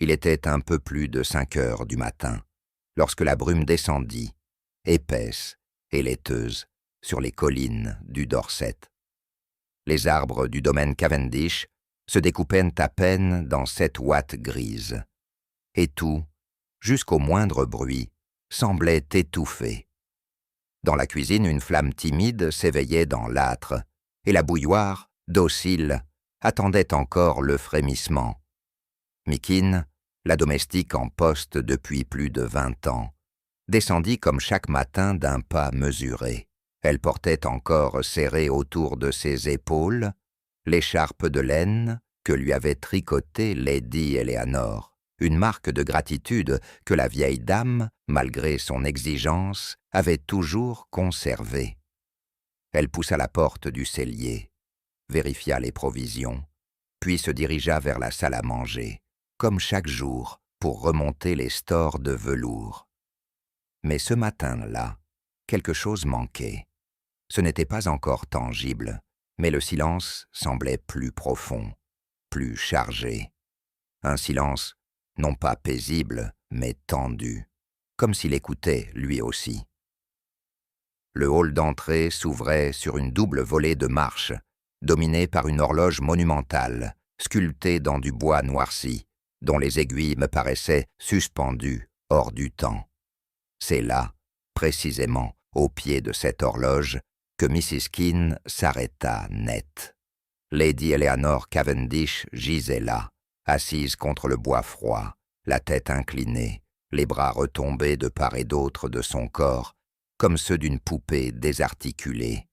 Il était un peu plus de 5 heures du matin, lorsque la brume descendit, épaisse et laiteuse, sur les collines du Dorset. Les arbres du domaine Cavendish se découpaient à peine dans cette ouate grise, et tout, jusqu'au moindre bruit, semblait étouffé. Dans la cuisine, une flamme timide s'éveillait dans l'âtre, et la bouilloire, docile, attendait encore le frémissement. Mikin, la domestique en poste depuis plus de 20 ans, descendit comme chaque matin d'un pas mesuré. Elle portait encore serrée autour de ses épaules l'écharpe de laine que lui avait tricotée Lady Eleanor, une marque de gratitude que la vieille dame, malgré son exigence, avait toujours conservée. Elle poussa la porte du cellier, vérifia les provisions, puis se dirigea vers la salle à manger, comme chaque jour, pour remonter les stores de velours. Mais ce matin-là, quelque chose manquait. Ce n'était pas encore tangible, mais le silence semblait plus profond, plus chargé. Un silence non pas paisible, mais tendu, comme s'il écoutait lui aussi. Le hall d'entrée s'ouvrait sur une double volée de marches, dominée par une horloge monumentale, sculptée dans du bois noirci, dont les aiguilles me paraissaient suspendues hors du temps. C'est là, précisément, au pied de cette horloge, que Mrs. Keene s'arrêta net. Lady Eleanor Cavendish gisait là, assise contre le bois froid, la tête inclinée, les bras retombés de part et d'autre de son corps, comme ceux d'une poupée désarticulée.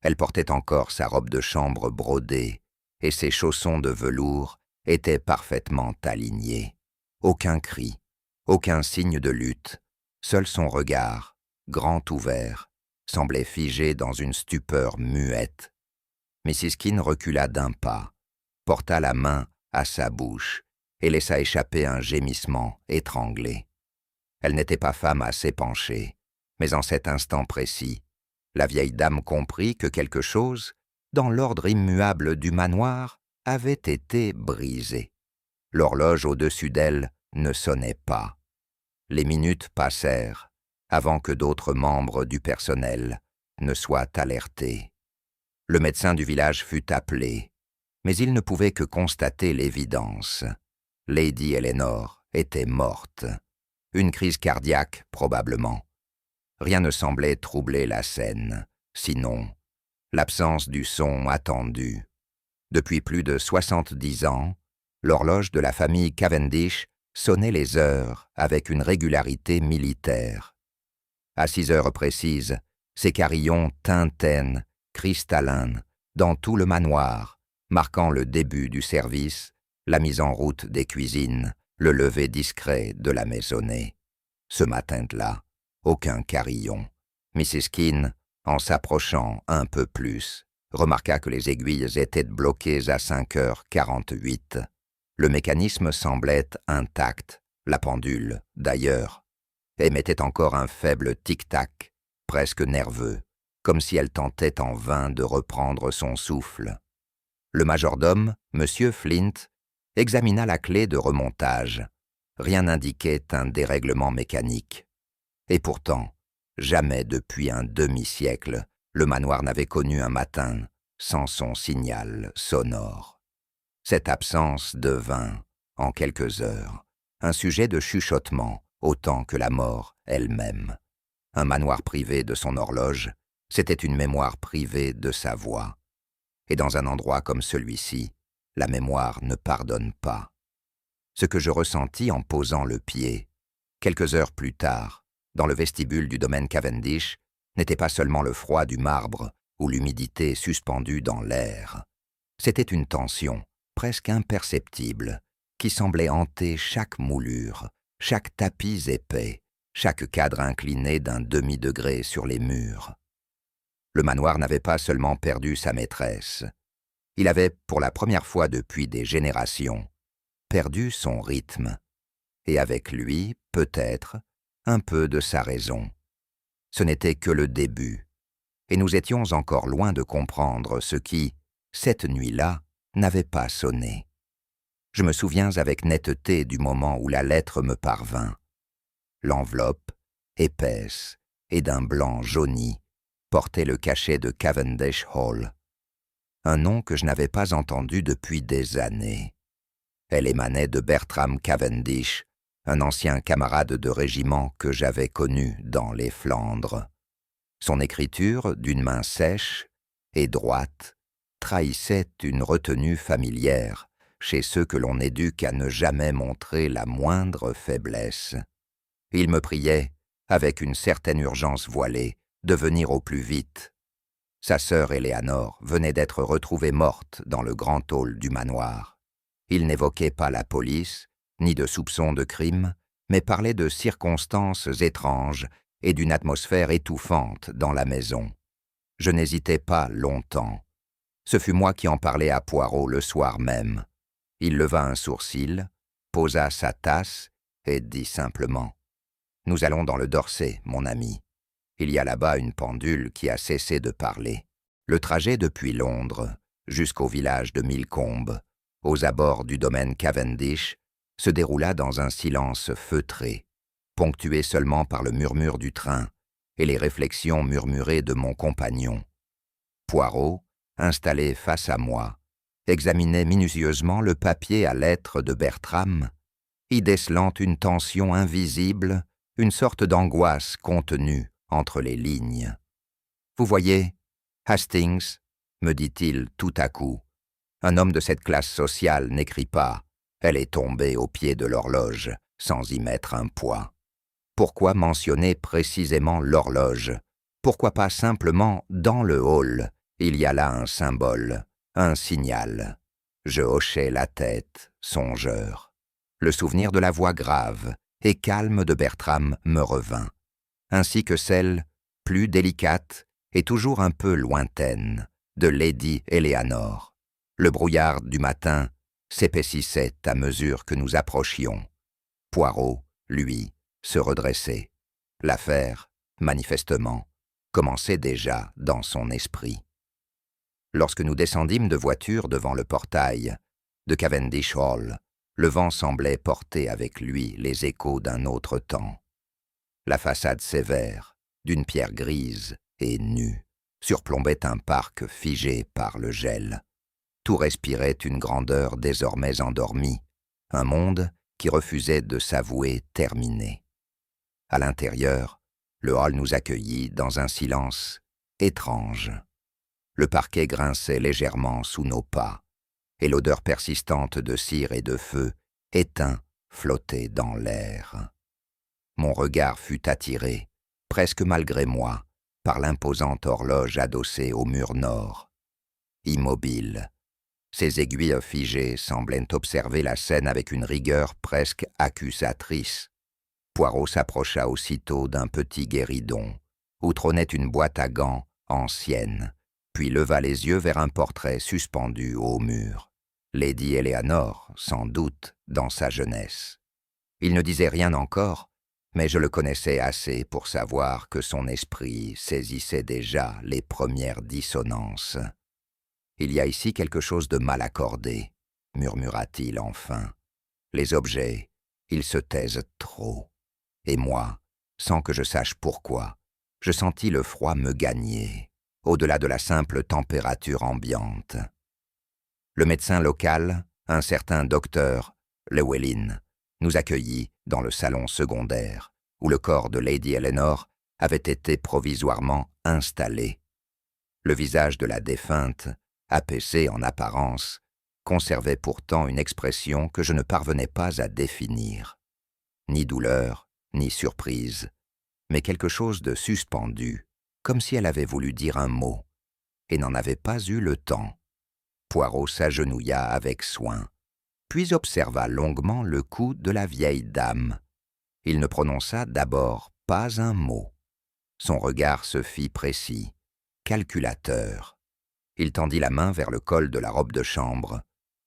Elle portait encore sa robe de chambre brodée, et ses chaussons de velours étaient parfaitement alignés. Aucun cri, aucun signe de lutte, seul son regard, grand ouvert, semblait figé dans une stupeur muette. Mrs. Keene recula d'un pas, porta la main à sa bouche et laissa échapper un gémissement étranglé. Elle n'était pas femme à s'épancher, mais en cet instant précis, la vieille dame comprit que quelque chose, dans l'ordre immuable du manoir, avait été brisé. L'horloge au-dessus d'elle ne sonnait pas. Les minutes passèrent avant que d'autres membres du personnel ne soient alertés. Le médecin du village fut appelé, mais il ne pouvait que constater l'évidence. Lady Eleanor était morte. Une crise cardiaque, probablement. Rien ne semblait troubler la scène, sinon l'absence du son attendu. Depuis plus de 70 ans, l'horloge de la famille Cavendish sonnait les heures avec une régularité militaire. À 6 heures précises, ces carillons tintaient, cristallins, dans tout le manoir, marquant le début du service, la mise en route des cuisines, le lever discret de la maisonnée. Ce matin-là, aucun carillon. Mrs. Keene, en s'approchant un peu plus, remarqua que les aiguilles étaient bloquées à 5h48. Le mécanisme semblait intact, la pendule, d'ailleurs, émettait encore un faible tic-tac, presque nerveux, comme si elle tentait en vain de reprendre son souffle. Le majordome, M. Flint, examina la clé de remontage. Rien n'indiquait un dérèglement mécanique. Et pourtant, jamais depuis un demi-siècle, le manoir n'avait connu un matin sans son signal sonore. Cette absence devint, en quelques heures, un sujet de chuchotement autant que la mort elle-même. Un manoir privé de son horloge, c'était une mémoire privée de sa voix. Et dans un endroit comme celui-ci, la mémoire ne pardonne pas. Ce que je ressentis en posant le pied, quelques heures plus tard, dans le vestibule du domaine Cavendish, n'était pas seulement le froid du marbre ou l'humidité suspendue dans l'air. C'était une tension, presque imperceptible, qui semblait hanter chaque moulure, chaque tapis épais, chaque cadre incliné d'un demi-degré sur les murs. Le manoir n'avait pas seulement perdu sa maîtresse. Il avait, pour la première fois depuis des générations, perdu son rythme, et avec lui, peut-être, un peu de sa raison. Ce n'était que le début, et nous étions encore loin de comprendre ce qui, cette nuit-là, n'avait pas sonné. Je me souviens avec netteté du moment où la lettre me parvint. L'enveloppe, épaisse et d'un blanc jauni, portait le cachet de Cavendish Hall, un nom que je n'avais pas entendu depuis des années. Elle émanait de Bertram Cavendish, un ancien camarade de régiment que j'avais connu dans les Flandres. Son écriture, d'une main sèche et droite, trahissait une retenue familière chez ceux que l'on éduque à ne jamais montrer la moindre faiblesse. Il me priait, avec une certaine urgence voilée, de venir au plus vite. Sa sœur Éléanore venait d'être retrouvée morte dans le grand hall du manoir. Il n'évoquait pas la police, ni de soupçons de crime, mais parlait de circonstances étranges et d'une atmosphère étouffante dans la maison. Je n'hésitai pas longtemps. Ce fut moi qui en parlai à Poirot le soir même. Il leva un sourcil, posa sa tasse et dit simplement « Nous allons dans le Dorset, mon ami. Il y a là-bas une pendule qui a cessé de parler. » Le trajet depuis Londres jusqu'au village de Milcombe, aux abords du domaine Cavendish, se déroula dans un silence feutré, ponctué seulement par le murmure du train et les réflexions murmurées de mon compagnon. Poirot, installé face à moi, examinait minutieusement le papier à lettres de Bertram, y décelant une tension invisible, une sorte d'angoisse contenue entre les lignes. « Vous voyez, Hastings, me dit-il tout à coup, un homme de cette classe sociale n'écrit pas. Elle est tombée au pied de l'horloge, sans y mettre un poids. Pourquoi mentionner précisément l'horloge? Pourquoi pas simplement dans le hall? Il y a là un symbole, un signal. » Je hochai la tête, songeur. Le souvenir de la voix grave et calme de Bertram me revint, ainsi que celle, plus délicate et toujours un peu lointaine, de Lady Éléanore. Le brouillard du matin s'épaississait à mesure que nous approchions. Poirot, lui, se redressait. L'affaire, manifestement, commençait déjà dans son esprit. Lorsque nous descendîmes de voiture devant le portail de Cavendish Hall, le vent semblait porter avec lui les échos d'un autre temps. La façade sévère, d'une pierre grise et nue, surplombait un parc figé par le gel. Tout respirait une grandeur désormais endormie, un monde qui refusait de s'avouer terminé. À l'intérieur, le hall nous accueillit dans un silence étrange. Le parquet grinçait légèrement sous nos pas, et l'odeur persistante de cire et de feu, éteint, flottait dans l'air. Mon regard fut attiré, presque malgré moi, par l'imposante horloge adossée au mur nord. Immobile, ses aiguilles figées semblaient observer la scène avec une rigueur presque accusatrice. Poirot s'approcha aussitôt d'un petit guéridon, où trônait une boîte à gants ancienne, puis leva les yeux vers un portrait suspendu au mur. Lady Éléanore, sans doute, dans sa jeunesse. Il ne disait rien encore, mais je le connaissais assez pour savoir que son esprit saisissait déjà les premières dissonances. « Il y a ici quelque chose de mal accordé, » murmura-t-il enfin. « Les objets, ils se taisent trop. » Et moi, sans que je sache pourquoi, je sentis le froid me gagner, au-delà de la simple température ambiante. Le médecin local, un certain docteur Llewellyn, nous accueillit dans le salon secondaire, où le corps de Lady Eleanor avait été provisoirement installé. Le visage de la défunte, apaisé en apparence, conservait pourtant une expression que je ne parvenais pas à définir. Ni douleur, ni surprise, mais quelque chose de suspendu, comme si elle avait voulu dire un mot, et n'en avait pas eu le temps. Poirot s'agenouilla avec soin, puis observa longuement le cou de la vieille dame. Il ne prononça d'abord pas un mot. Son regard se fit précis, calculateur. Il tendit la main vers le col de la robe de chambre,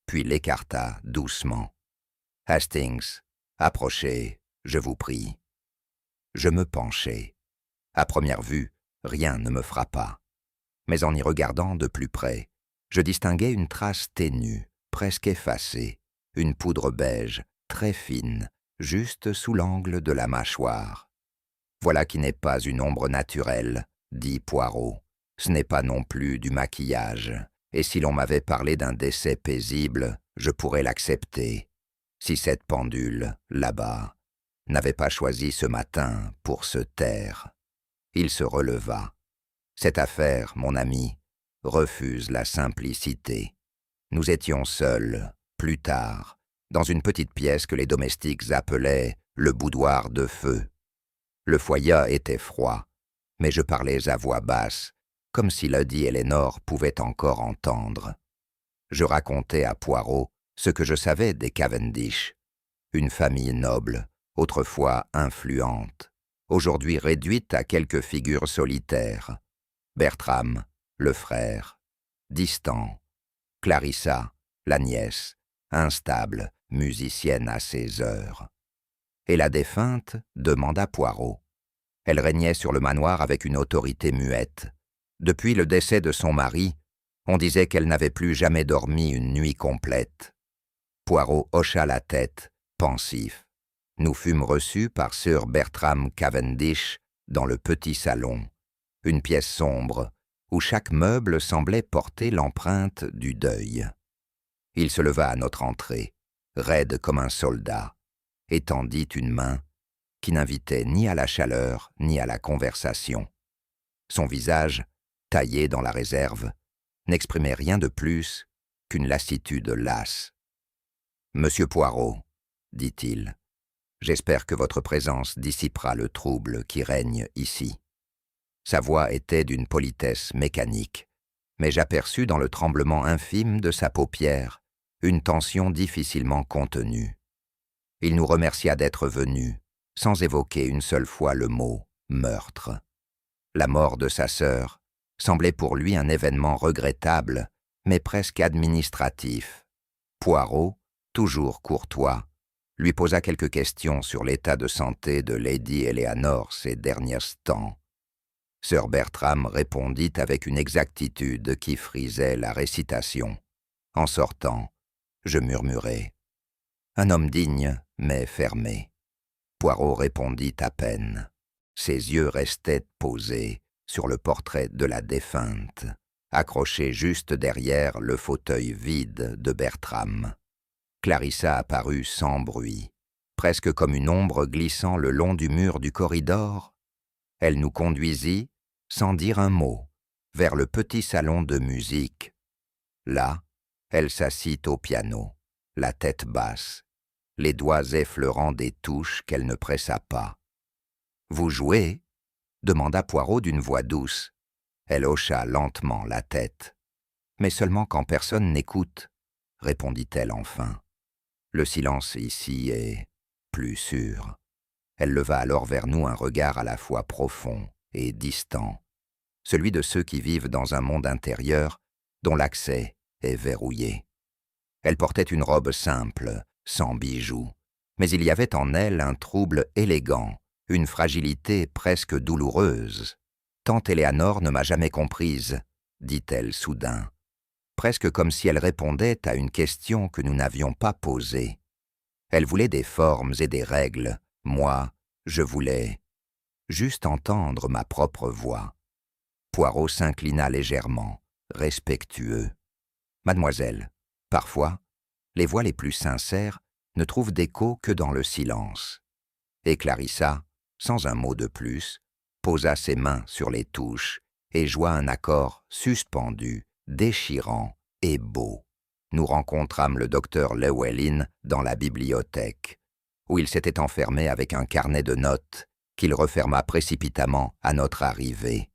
puis l'écarta doucement. « Hastings, approchez, je vous prie. » Je me penchai. À première vue, rien ne me frappa. Mais en y regardant de plus près, je distinguai une trace ténue, presque effacée, une poudre beige, très fine, juste sous l'angle de la mâchoire. Voilà qui n'est pas une ombre naturelle, dit Poirot. Ce n'est pas non plus du maquillage, et si l'on m'avait parlé d'un décès paisible, je pourrais l'accepter. Si cette pendule, là-bas, n'avait pas choisi ce matin pour se taire. Il se releva. Cette affaire, mon ami, refuse la simplicité. Nous étions seuls, plus tard, dans une petite pièce que les domestiques appelaient le boudoir de feu. Le foyer était froid, mais je parlais à voix basse, comme si Lady Eleanor pouvait encore entendre. Je racontais à Poirot ce que je savais des Cavendish, une famille noble, autrefois influente, aujourd'hui réduite à quelques figures solitaires. Bertram, le frère, distant. Clarissa, la nièce, instable, musicienne à ses heures. Et la défunte demanda Poirot. Elle régnait sur le manoir avec une autorité muette. Depuis le décès de son mari, on disait qu'elle n'avait plus jamais dormi une nuit complète. Poirot hocha la tête, pensif. Nous fûmes reçus par Sir Bertram Cavendish dans le petit salon, une pièce sombre, où chaque meuble semblait porter l'empreinte du deuil. Il se leva à notre entrée, raide comme un soldat, et tendit une main qui n'invitait ni à la chaleur ni à la conversation. Son visage, taillé dans la réserve, n'exprimait rien de plus qu'une lassitude lasse. « Monsieur Poirot, dit-il, j'espère que votre présence dissipera le trouble qui règne ici. » Sa voix était d'une politesse mécanique, mais j'aperçus dans le tremblement infime de sa paupière une tension difficilement contenue. Il nous remercia d'être venus, sans évoquer une seule fois le mot « meurtre ». La mort de sa sœur semblait pour lui un événement regrettable, mais presque administratif. Poirot, toujours courtois, lui posa quelques questions sur l'état de santé de Lady Eleanor ces derniers temps. Sir Bertram répondit avec une exactitude qui frisait la récitation. En sortant, je murmurai. Un homme digne, mais fermé. Poirot répondit à peine. Ses yeux restaient posés sur le portrait de la défunte, accroché juste derrière le fauteuil vide de Bertram. Clarissa apparut sans bruit, presque comme une ombre glissant le long du mur du corridor. Elle nous conduisit, sans dire un mot, vers le petit salon de musique. Là, elle s'assit au piano, la tête basse, les doigts effleurant des touches qu'elle ne pressa pas. « Vous jouez ?» demanda Poirot d'une voix douce. Elle hocha lentement la tête. « Mais seulement quand personne n'écoute, » répondit-elle enfin. Le silence ici est plus sûr. Elle leva alors vers nous un regard à la fois profond et distant, celui de ceux qui vivent dans un monde intérieur dont l'accès est verrouillé. Elle portait une robe simple, sans bijoux, mais il y avait en elle un trouble élégant, une fragilité presque douloureuse. « Tante Éléanore ne m'a jamais comprise, » dit-elle soudain, presque comme si elle répondait à une question que nous n'avions pas posée. Elle voulait des formes et des règles, moi, je voulais juste entendre ma propre voix. Poirot s'inclina légèrement, respectueux. « Mademoiselle, parfois, les voix les plus sincères ne trouvent d'écho que dans le silence. » Et Clarissa, sans un mot de plus, posa ses mains sur les touches et joua un accord suspendu, déchirant et beau. Nous rencontrâmes le docteur Llewellyn dans la bibliothèque, où il s'était enfermé avec un carnet de notes qu'il referma précipitamment à notre arrivée.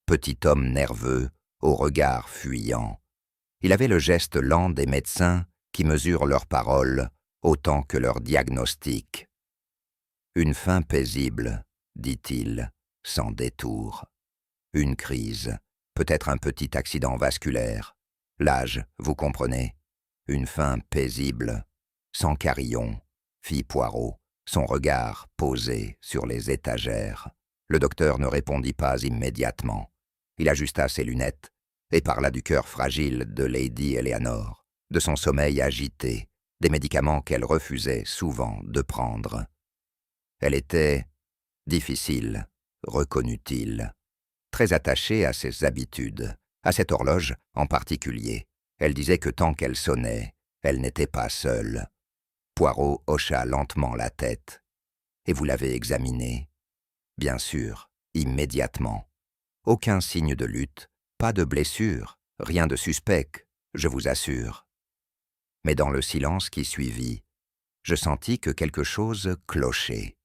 Petit homme nerveux, au regard fuyant. Il avait le geste lent des médecins qui mesurent leurs paroles autant que leurs diagnostics. « Une fin paisible, dit-il, sans détour. Une crise, peut-être un petit accident vasculaire. L'âge, vous comprenez. Une fin paisible, sans carillon, fit Poirot, son regard posé sur les étagères. Le docteur ne répondit pas immédiatement. Il ajusta ses lunettes et parla du cœur fragile de Lady Eleanor, de son sommeil agité, des médicaments qu'elle refusait souvent de prendre. Elle était difficile, reconnut-il, très attachée à ses habitudes, à cette horloge en particulier. Elle disait que tant qu'elle sonnait, elle n'était pas seule. Poirot hocha lentement la tête. « Et vous l'avez examinée ?»« Bien sûr, immédiatement. Aucun signe de lutte, pas de blessure, rien de suspect, je vous assure. » Mais dans le silence qui suivit, je sentis que quelque chose clochait.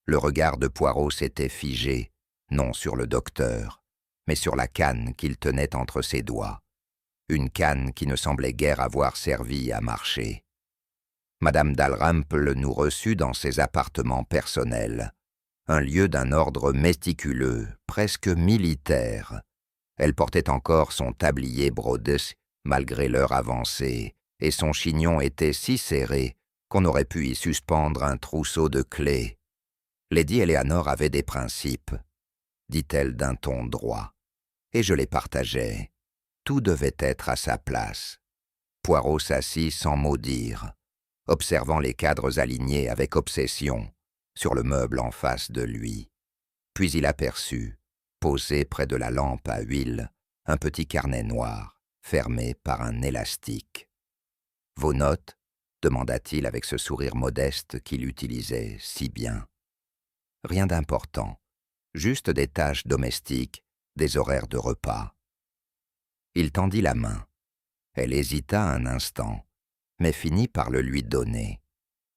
Le regard de Poirot s'était figé, non sur le docteur, mais sur la canne qu'il tenait entre ses doigts. Une canne qui ne semblait guère avoir servi à marcher. Madame Dalrymple nous reçut dans ses appartements personnels, un lieu d'un ordre méticuleux, presque militaire. Elle portait encore son tablier brodé, malgré l'heure avancée, et son chignon était si serré qu'on aurait pu y suspendre un trousseau de clés. Lady Eleanor avait des principes, dit-elle d'un ton droit, et je les partageais. Tout devait être à sa place. Poirot s'assit sans mot dire, observant les cadres alignés avec obsession sur le meuble en face de lui. Puis il aperçut, posé près de la lampe à huile, un petit carnet noir, fermé par un élastique. « Vos notes ?» demanda-t-il avec ce sourire modeste qu'il utilisait si bien. « Rien d'important, juste des tâches domestiques, des horaires de repas. » Il tendit la main. Elle hésita un instant, mais finit par le lui donner.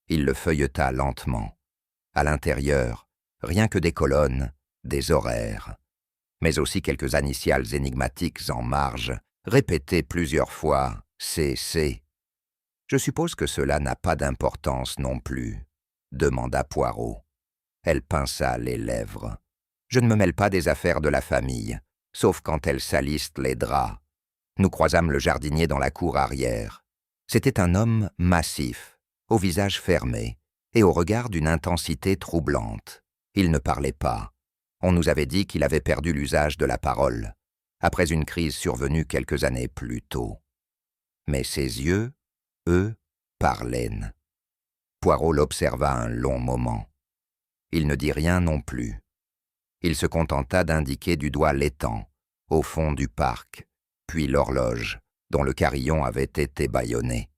Il le feuilleta lentement. À l'intérieur, rien que des colonnes, des horaires, mais aussi quelques initiales énigmatiques en marge, répétées plusieurs fois « C. » « Je suppose que cela n'a pas d'importance non plus » demanda Poirot. Elle pinça les lèvres. « Je ne me mêle pas des affaires de la famille, sauf quand elles salissent les draps. » Nous croisâmes le jardinier dans la cour arrière. C'était un homme massif, au visage fermé, et au regard d'une intensité troublante. Il ne parlait pas. On nous avait dit qu'il avait perdu l'usage de la parole, après une crise survenue quelques années plus tôt. Mais ses yeux, eux, parlaient. Poirot l'observa un long moment. Il ne dit rien non plus. Il se contenta d'indiquer du doigt l'étang, au fond du parc, puis l'horloge, dont le carillon avait été bâillonné.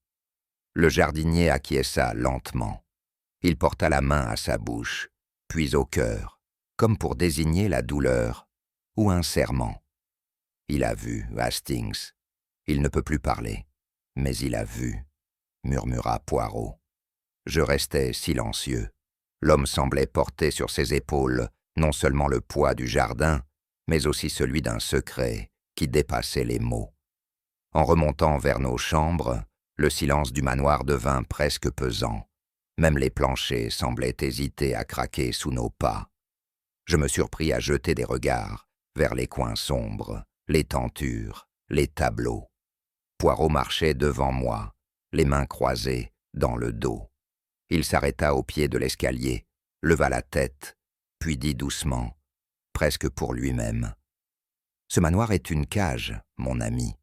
Le jardinier acquiesça lentement. Il porta la main à sa bouche, puis au cœur, comme pour désigner la douleur ou un serment. Il a vu, Hastings. Il ne peut plus parler, mais il a vu, murmura Poirot. Je restais silencieux. L'homme semblait porter sur ses épaules non seulement le poids du jardin, mais aussi celui d'un secret qui dépassait les mots. En remontant vers nos chambres, le silence du manoir devint presque pesant. Même les planchers semblaient hésiter à craquer sous nos pas. Je me surpris à jeter des regards vers les coins sombres, les tentures, les tableaux. Poirot marchait devant moi, les mains croisées, dans le dos. Il s'arrêta au pied de l'escalier, leva la tête, puis dit doucement, presque pour lui-même, « Ce manoir est une cage, mon ami.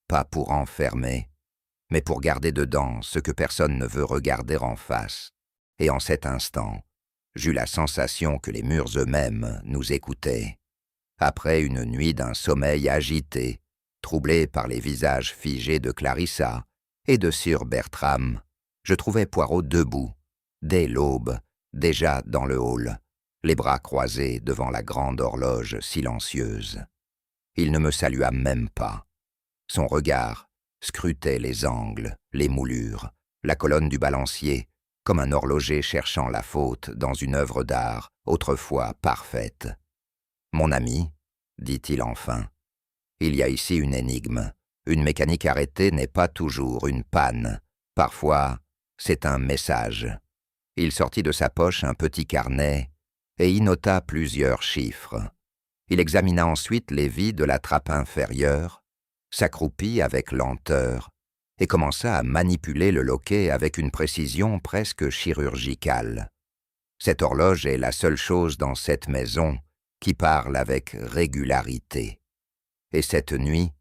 Pas pour enfermer, mais pour garder dedans ce que personne ne veut regarder en face. » Et en cet instant, j'eus la sensation que les murs eux-mêmes nous écoutaient. Après une nuit d'un sommeil agité, troublé par les visages figés de Clarissa et de Sir Bertram, je trouvai Poirot debout, dès l'aube, déjà dans le hall, les bras croisés devant la grande horloge silencieuse. Il ne me salua même pas. Son regard scrutait les angles, les moulures, la colonne du balancier, comme un horloger cherchant la faute dans une œuvre d'art autrefois parfaite. « Mon ami, dit-il enfin, il y a ici une énigme. Une mécanique arrêtée n'est pas toujours une panne. Parfois, c'est un message. » Il sortit de sa poche un petit carnet et y nota plusieurs chiffres. Il examina ensuite les vis de la trappe inférieure, s'accroupit avec lenteur et commença à manipuler le loquet avec une précision presque chirurgicale. Cette horloge est la seule chose dans cette maison qui parle avec régularité. Et cette nuit,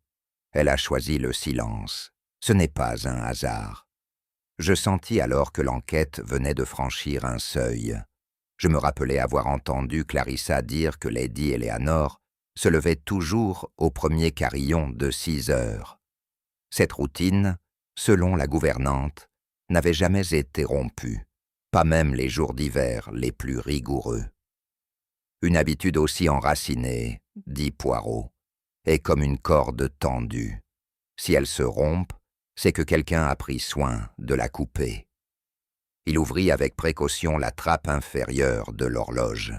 elle a choisi le silence. Ce n'est pas un hasard. Je sentis alors que l'enquête venait de franchir un seuil. Je me rappelais avoir entendu Clarissa dire que Lady Eleanor se levait toujours au premier carillon de 6 heures. Cette routine, selon la gouvernante, n'avait jamais été rompue, pas même les jours d'hiver les plus rigoureux. Une habitude aussi enracinée, dit Poirot, est comme une corde tendue. Si elle se rompt, c'est que quelqu'un a pris soin de la couper. Il ouvrit avec précaution la trappe inférieure de l'horloge.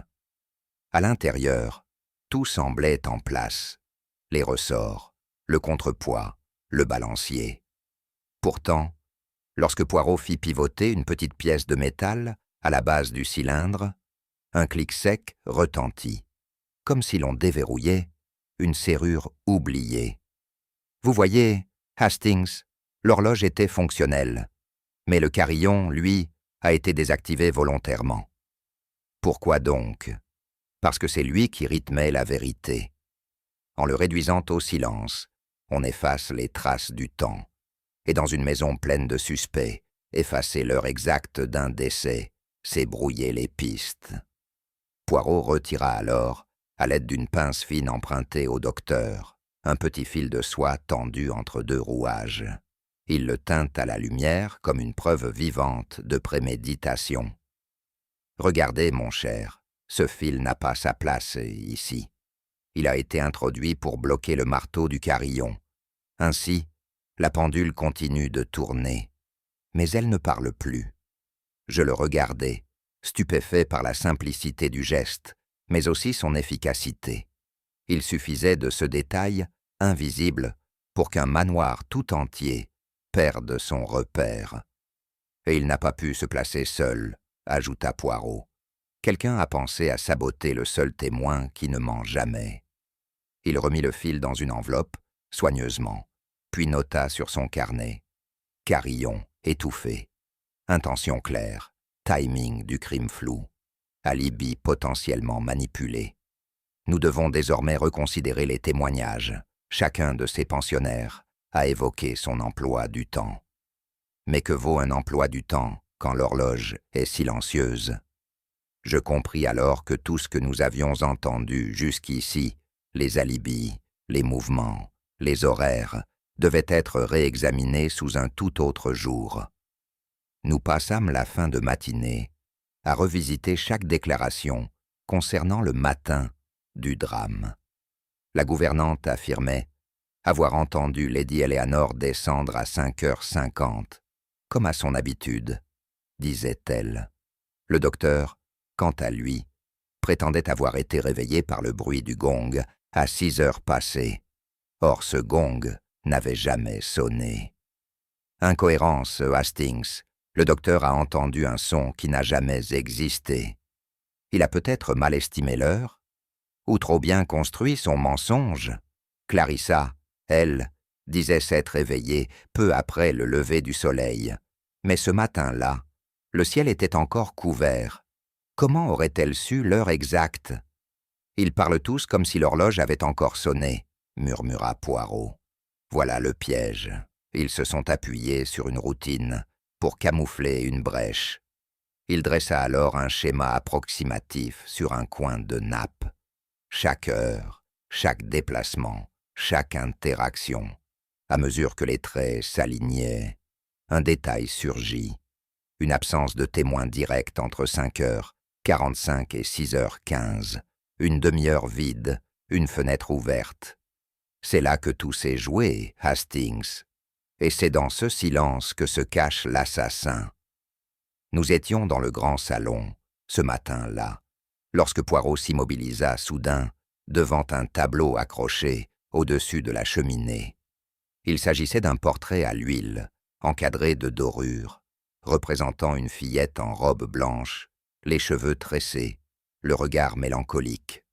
À l'intérieur, tout semblait en place. Les ressorts, le contrepoids, le balancier. Pourtant, lorsque Poirot fit pivoter une petite pièce de métal à la base du cylindre, un clic sec retentit, comme si l'on déverrouillait une serrure oubliée. Vous voyez, Hastings, l'horloge était fonctionnelle, mais le carillon, lui, a été désactivé volontairement. Pourquoi donc? Parce que c'est lui qui rythmait la vérité. En le réduisant au silence, on efface les traces du temps. Et dans une maison pleine de suspects, effacer l'heure exacte d'un décès, c'est brouiller les pistes. Poirot retira alors, à l'aide d'une pince fine empruntée au docteur, un petit fil de soie tendu entre 2 rouages. Il le tint à la lumière comme une preuve vivante de préméditation. « Regardez, mon cher, ce fil n'a pas sa place ici. Il a été introduit pour bloquer le marteau du carillon. Ainsi, la pendule continue de tourner. Mais elle ne parle plus. Je le regardais, stupéfait par la simplicité du geste, mais aussi son efficacité. Il suffisait de ce détail, invisible, pour qu'un manoir tout entier perde son repère. Et il n'a pas pu se placer seul, ajouta Poirot. Quelqu'un a pensé à saboter le seul témoin qui ne ment jamais. Il remit le fil dans une enveloppe, soigneusement, puis nota sur son carnet. Carillon étouffé. Intention claire. Timing du crime flou. Alibi potentiellement manipulé. Nous devons désormais reconsidérer les témoignages. Chacun de ces pensionnaires a évoqué son emploi du temps. Mais que vaut un emploi du temps quand l'horloge est silencieuse? Je compris alors que tout ce que nous avions entendu jusqu'ici, les alibis, les mouvements, les horaires, devait être réexaminé sous un tout autre jour. Nous passâmes la fin de matinée à revisiter chaque déclaration concernant le matin du drame. La gouvernante affirmait avoir entendu Lady Eleanor descendre à 5h50, comme à son habitude, disait-elle. Le docteur, quant à lui, prétendait avoir été réveillé par le bruit du gong à 6 heures passées. Or ce gong n'avait jamais sonné. Incohérence, Hastings. Le docteur a entendu un son qui n'a jamais existé. Il a peut-être mal estimé l'heure, ou trop bien construit son mensonge. Clarissa, elle, disait s'être éveillée peu après le lever du soleil. Mais ce matin-là, le ciel était encore couvert. Comment aurait-elle su l'heure exacte? Ils parlent tous comme si l'horloge avait encore sonné, murmura Poirot. Voilà le piège. Ils se sont appuyés sur une routine pour camoufler une brèche. Il dressa alors un schéma approximatif sur un coin de nappe. Chaque heure, chaque déplacement, chaque interaction. À mesure que les traits s'alignaient, un détail surgit. Une absence de témoin direct entre 5h45 et 6h15. Une demi-heure vide, une fenêtre ouverte. C'est là que tout s'est joué, Hastings. Et c'est dans ce silence que se cache l'assassin. Nous étions dans le grand salon, ce matin-là, lorsque Poirot s'immobilisa soudain devant un tableau accroché au-dessus de la cheminée. Il s'agissait d'un portrait à l'huile, encadré de dorures, représentant une fillette en robe blanche, les cheveux tressés, le regard mélancolique.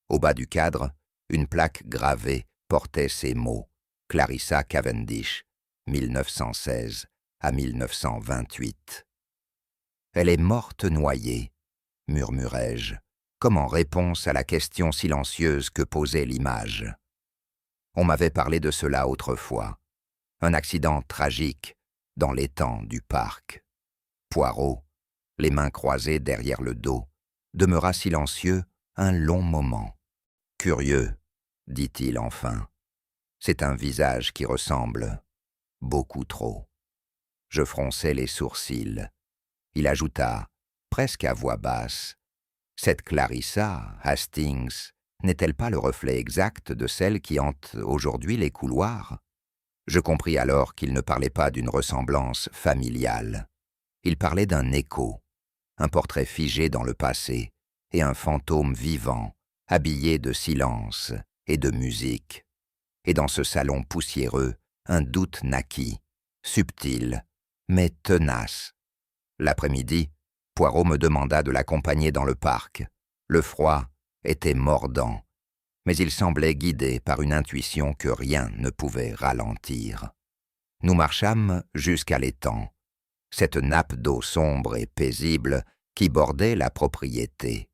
Au bas du cadre, une plaque gravée portait ces mots « Clarissa Cavendish, 1916 à 1928 ». « Elle est morte noyée », murmurai-je, comme en réponse à la question silencieuse que posait l'image. On m'avait parlé de cela autrefois. Un accident tragique, dans l'étang du parc. Poirot, les mains croisées derrière le dos, demeura silencieux un long moment. « Curieux, dit-il enfin. C'est un visage qui ressemble beaucoup trop. » Je fronçai les sourcils. Il ajouta, presque à voix basse, « Cette Clarissa, Hastings, n'est-elle pas le reflet exact de celle qui hante aujourd'hui les couloirs ?» Je compris alors qu'il ne parlait pas d'une ressemblance familiale. Il parlait d'un écho, un portrait figé dans le passé et un fantôme vivant, habillé de silence et de musique. Et dans ce salon poussiéreux, un doute naquit, subtil, mais tenace. L'après-midi, Poirot me demanda de l'accompagner dans le parc. Le froid était mordant, mais il semblait guidé par une intuition que rien ne pouvait ralentir. Nous marchâmes jusqu'à l'étang, cette nappe d'eau sombre et paisible qui bordait la propriété.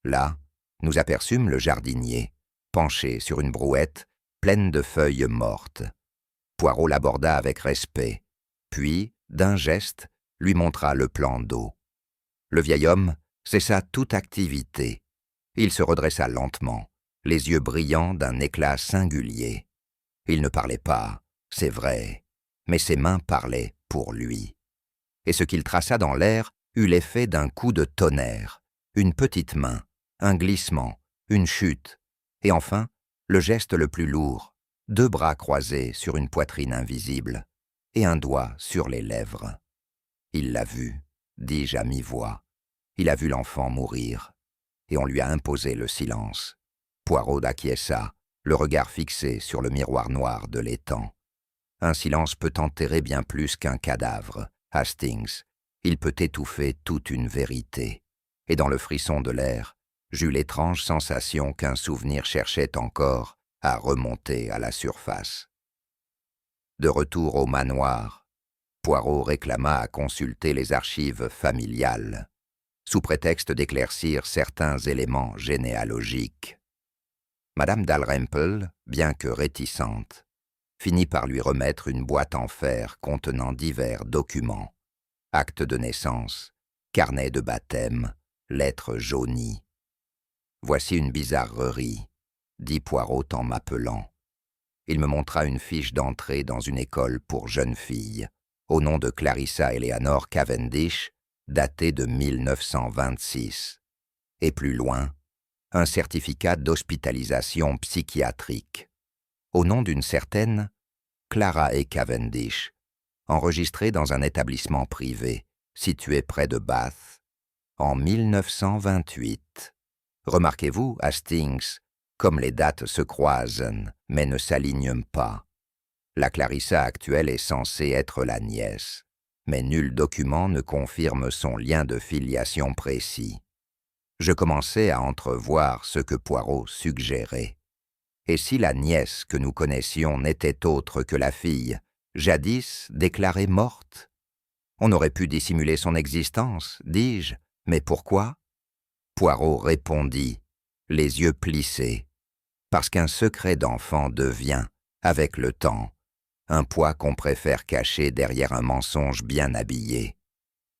Là, nous aperçûmes le jardinier, penché sur une brouette pleine de feuilles mortes. Poirot l'aborda avec respect, puis, d'un geste, lui montra le plan d'eau. Le vieil homme cessa toute activité. Il se redressa lentement, les yeux brillants d'un éclat singulier. Il ne parlait pas, c'est vrai, mais ses mains parlaient pour lui. Et ce qu'il traça dans l'air eut l'effet d'un coup de tonnerre, une petite main, un glissement, une chute, et enfin, le geste le plus lourd, 2 bras croisés sur une poitrine invisible, et un doigt sur les lèvres. Il l'a vu, dis-je à mi-voix. Il a vu l'enfant mourir, et on lui a imposé le silence. Poirot acquiesça, le regard fixé sur le miroir noir de l'étang. Un silence peut enterrer bien plus qu'un cadavre, Hastings. Il peut étouffer toute une vérité. Et dans le frisson de l'air, j'eus l'étrange sensation qu'un souvenir cherchait encore à remonter à la surface. De retour au manoir, Poirot réclama à consulter les archives familiales, sous prétexte d'éclaircir certains éléments généalogiques. Madame Dalrymple, bien que réticente, finit par lui remettre une boîte en fer contenant divers documents, actes de naissance, carnets de baptême, lettres jaunies. « Voici une bizarrerie, » dit Poirot en m'appelant. Il me montra une fiche d'entrée dans une école pour jeunes filles, au nom de Clarissa Eleanor Cavendish, datée de 1926. Et plus loin, un certificat d'hospitalisation psychiatrique, au nom d'une certaine Clara E. Cavendish, enregistrée dans un établissement privé, situé près de Bath, en 1928. Remarquez-vous, Hastings, comme les dates se croisent, mais ne s'alignent pas. La Clarissa actuelle est censée être la nièce, mais nul document ne confirme son lien de filiation précis. Je commençais à entrevoir ce que Poirot suggérait. Et si la nièce que nous connaissions n'était autre que la fille, jadis déclarée morte? On aurait pu dissimuler son existence, dis-je, mais pourquoi? Poirot répondit, les yeux plissés, parce qu'un secret d'enfant devient, avec le temps, un poids qu'on préfère cacher derrière un mensonge bien habillé.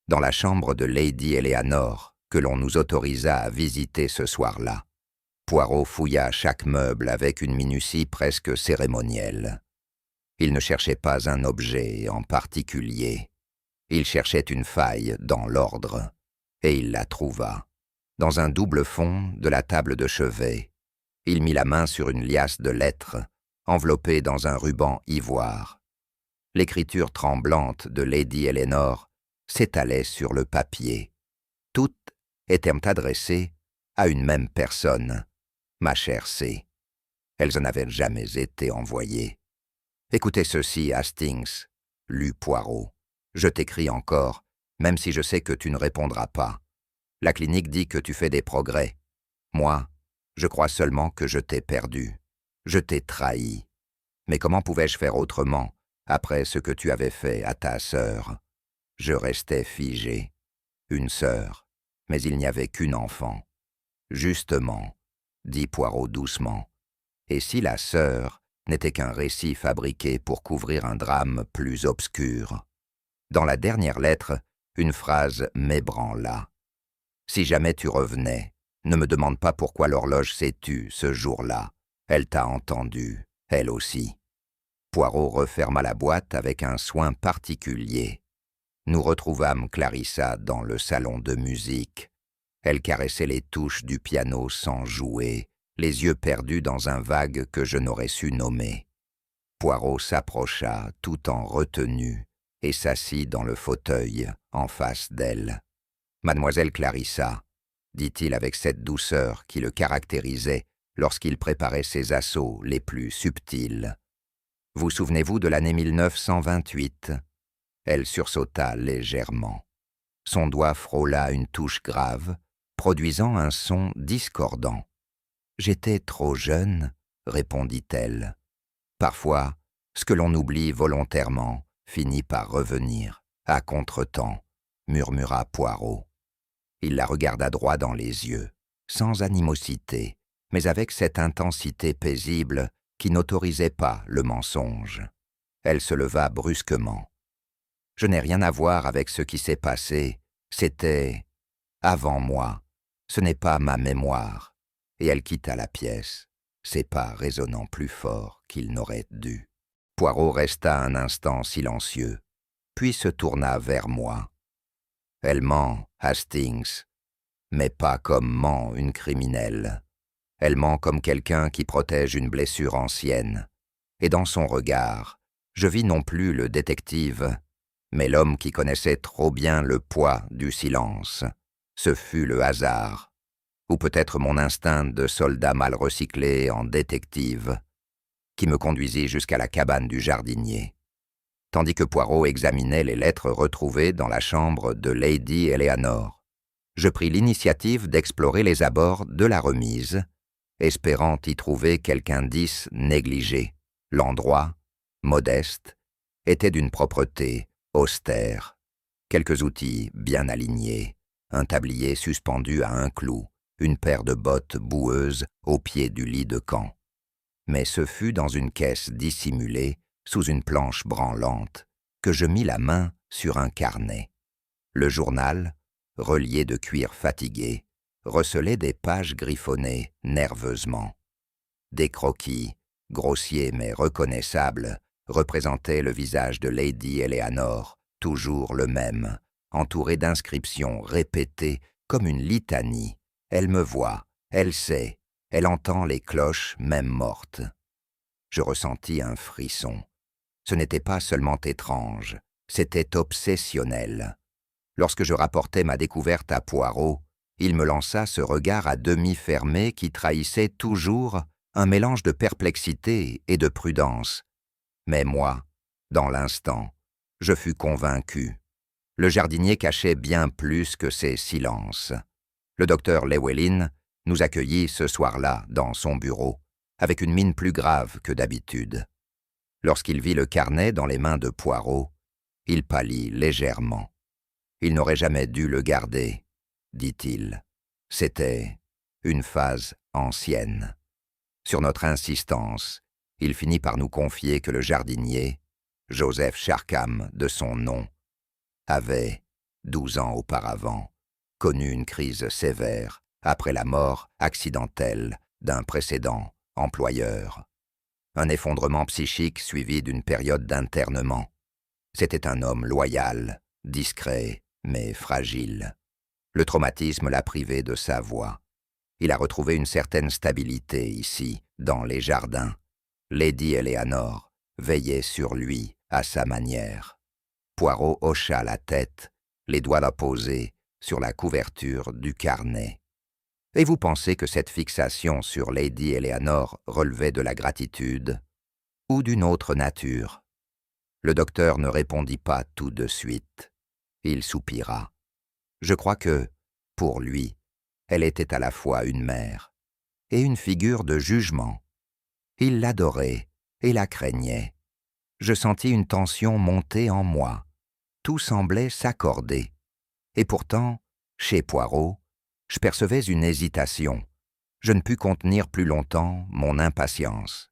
Dans la chambre de Lady Eleanor, que l'on nous autorisa à visiter ce soir-là, Poirot fouilla chaque meuble avec une minutie presque cérémonielle. Il ne cherchait pas un objet en particulier. Il cherchait une faille dans l'ordre, et il la trouva. Dans un double fond de la table de chevet, il mit la main sur une liasse de lettres, enveloppée dans un ruban ivoire. L'écriture tremblante de Lady Eleanor s'étalait sur le papier. Toutes étaient adressées à une même personne, ma chère C. Elles en avaient jamais été envoyées. « Écoutez ceci, Hastings, » lut Poirot. « Je t'écris encore, même si je sais que tu ne répondras pas. La clinique dit que tu fais des progrès. Moi, je crois seulement que je t'ai perdu. Je t'ai trahi. Mais comment pouvais-je faire autrement, après ce que tu avais fait à ta sœur? Je restais figé. Une sœur, mais il n'y avait qu'une enfant. Justement, dit Poirot doucement, et si la sœur n'était qu'un récit fabriqué pour couvrir un drame plus obscur? Dans la dernière lettre, une phrase m'ébranla. « Si jamais tu revenais, ne me demande pas pourquoi l'horloge s'est tue ce jour-là. Elle t'a entendu, elle aussi. » Poirot referma la boîte avec un soin particulier. Nous retrouvâmes Clarissa dans le salon de musique. Elle caressait les touches du piano sans jouer, les yeux perdus dans un vague que je n'aurais su nommer. Poirot s'approcha, tout en retenue, et s'assit dans le fauteuil, en face d'elle. « Mademoiselle Clarissa, » dit-il avec cette douceur qui le caractérisait lorsqu'il préparait ses assauts les plus subtils. « Vous souvenez-vous de l'année 1928 ?» Elle sursauta légèrement. Son doigt frôla une touche grave, produisant un son discordant. « J'étais trop jeune, » répondit-elle. « Parfois, ce que l'on oublie volontairement finit par revenir, à contretemps, » murmura Poirot. Il la regarda droit dans les yeux, sans animosité, mais avec cette intensité paisible qui n'autorisait pas le mensonge. Elle se leva brusquement. « Je n'ai rien à voir avec ce qui s'est passé, c'était avant moi, ce n'est pas ma mémoire. » Et elle quitta la pièce, ses pas résonnant plus fort qu'il n'aurait dû. Poirot resta un instant silencieux, puis se tourna vers moi. « Elle ment, Hastings, mais pas comme ment une criminelle. Elle ment comme quelqu'un qui protège une blessure ancienne. Et dans son regard, je vis non plus le détective, mais l'homme qui connaissait trop bien le poids du silence. Ce fut le hasard, ou peut-être mon instinct de soldat mal recyclé en détective, qui me conduisit jusqu'à la cabane du jardinier. Tandis que Poirot examinait les lettres retrouvées dans la chambre de Lady Eleanor, je pris l'initiative d'explorer les abords de la remise, espérant y trouver quelque indice négligé. L'endroit, modeste, était d'une propreté austère. Quelques outils bien alignés, un tablier suspendu à un clou, une paire de bottes boueuses au pied du lit de camp. Mais ce fut dans une caisse dissimulée, sous une planche branlante, que je mis la main sur un carnet. Le journal, relié de cuir fatigué, recelait des pages griffonnées nerveusement. Des croquis, grossiers mais reconnaissables, représentaient le visage de Lady Eleanor, toujours le même, entouré d'inscriptions répétées comme une litanie. Elle me voit, elle sait, elle entend les cloches même mortes. Je ressentis un frisson. Ce n'était pas seulement étrange, c'était obsessionnel. Lorsque je rapportai ma découverte à Poirot, il me lança ce regard à demi fermé qui trahissait toujours un mélange de perplexité et de prudence. Mais moi, dans l'instant, je fus convaincu. Le jardinier cachait bien plus que ses silences. Le docteur Llewellyn nous accueillit ce soir-là dans son bureau, avec une mine plus grave que d'habitude. Lorsqu'il vit le carnet dans les mains de Poirot, il pâlit légèrement. « Il n'aurait jamais dû le garder, » dit-il. « C'était une phase ancienne. » Sur notre insistance, il finit par nous confier que le jardinier, Joseph Sharkham de son nom, avait, 12 ans auparavant, connu une crise sévère après la mort accidentelle d'un précédent employeur. Un effondrement psychique suivi d'une période d'internement. C'était un homme loyal, discret, mais fragile. Le traumatisme l'a privé de sa voix. Il a retrouvé une certaine stabilité ici, dans les jardins. Lady Eleanor veillait sur lui à sa manière. Poirot hocha la tête, les doigts apposés sur la couverture du carnet. « Et vous pensez que cette fixation sur Lady Eleanor relevait de la gratitude ou d'une autre nature ?» Le docteur ne répondit pas tout de suite. Il soupira. Je crois que, pour lui, elle était à la fois une mère et une figure de jugement. Il l'adorait et la craignait. Je sentis une tension monter en moi. Tout semblait s'accorder. Et pourtant, chez Poirot, je percevais une hésitation. Je ne pus contenir plus longtemps mon impatience.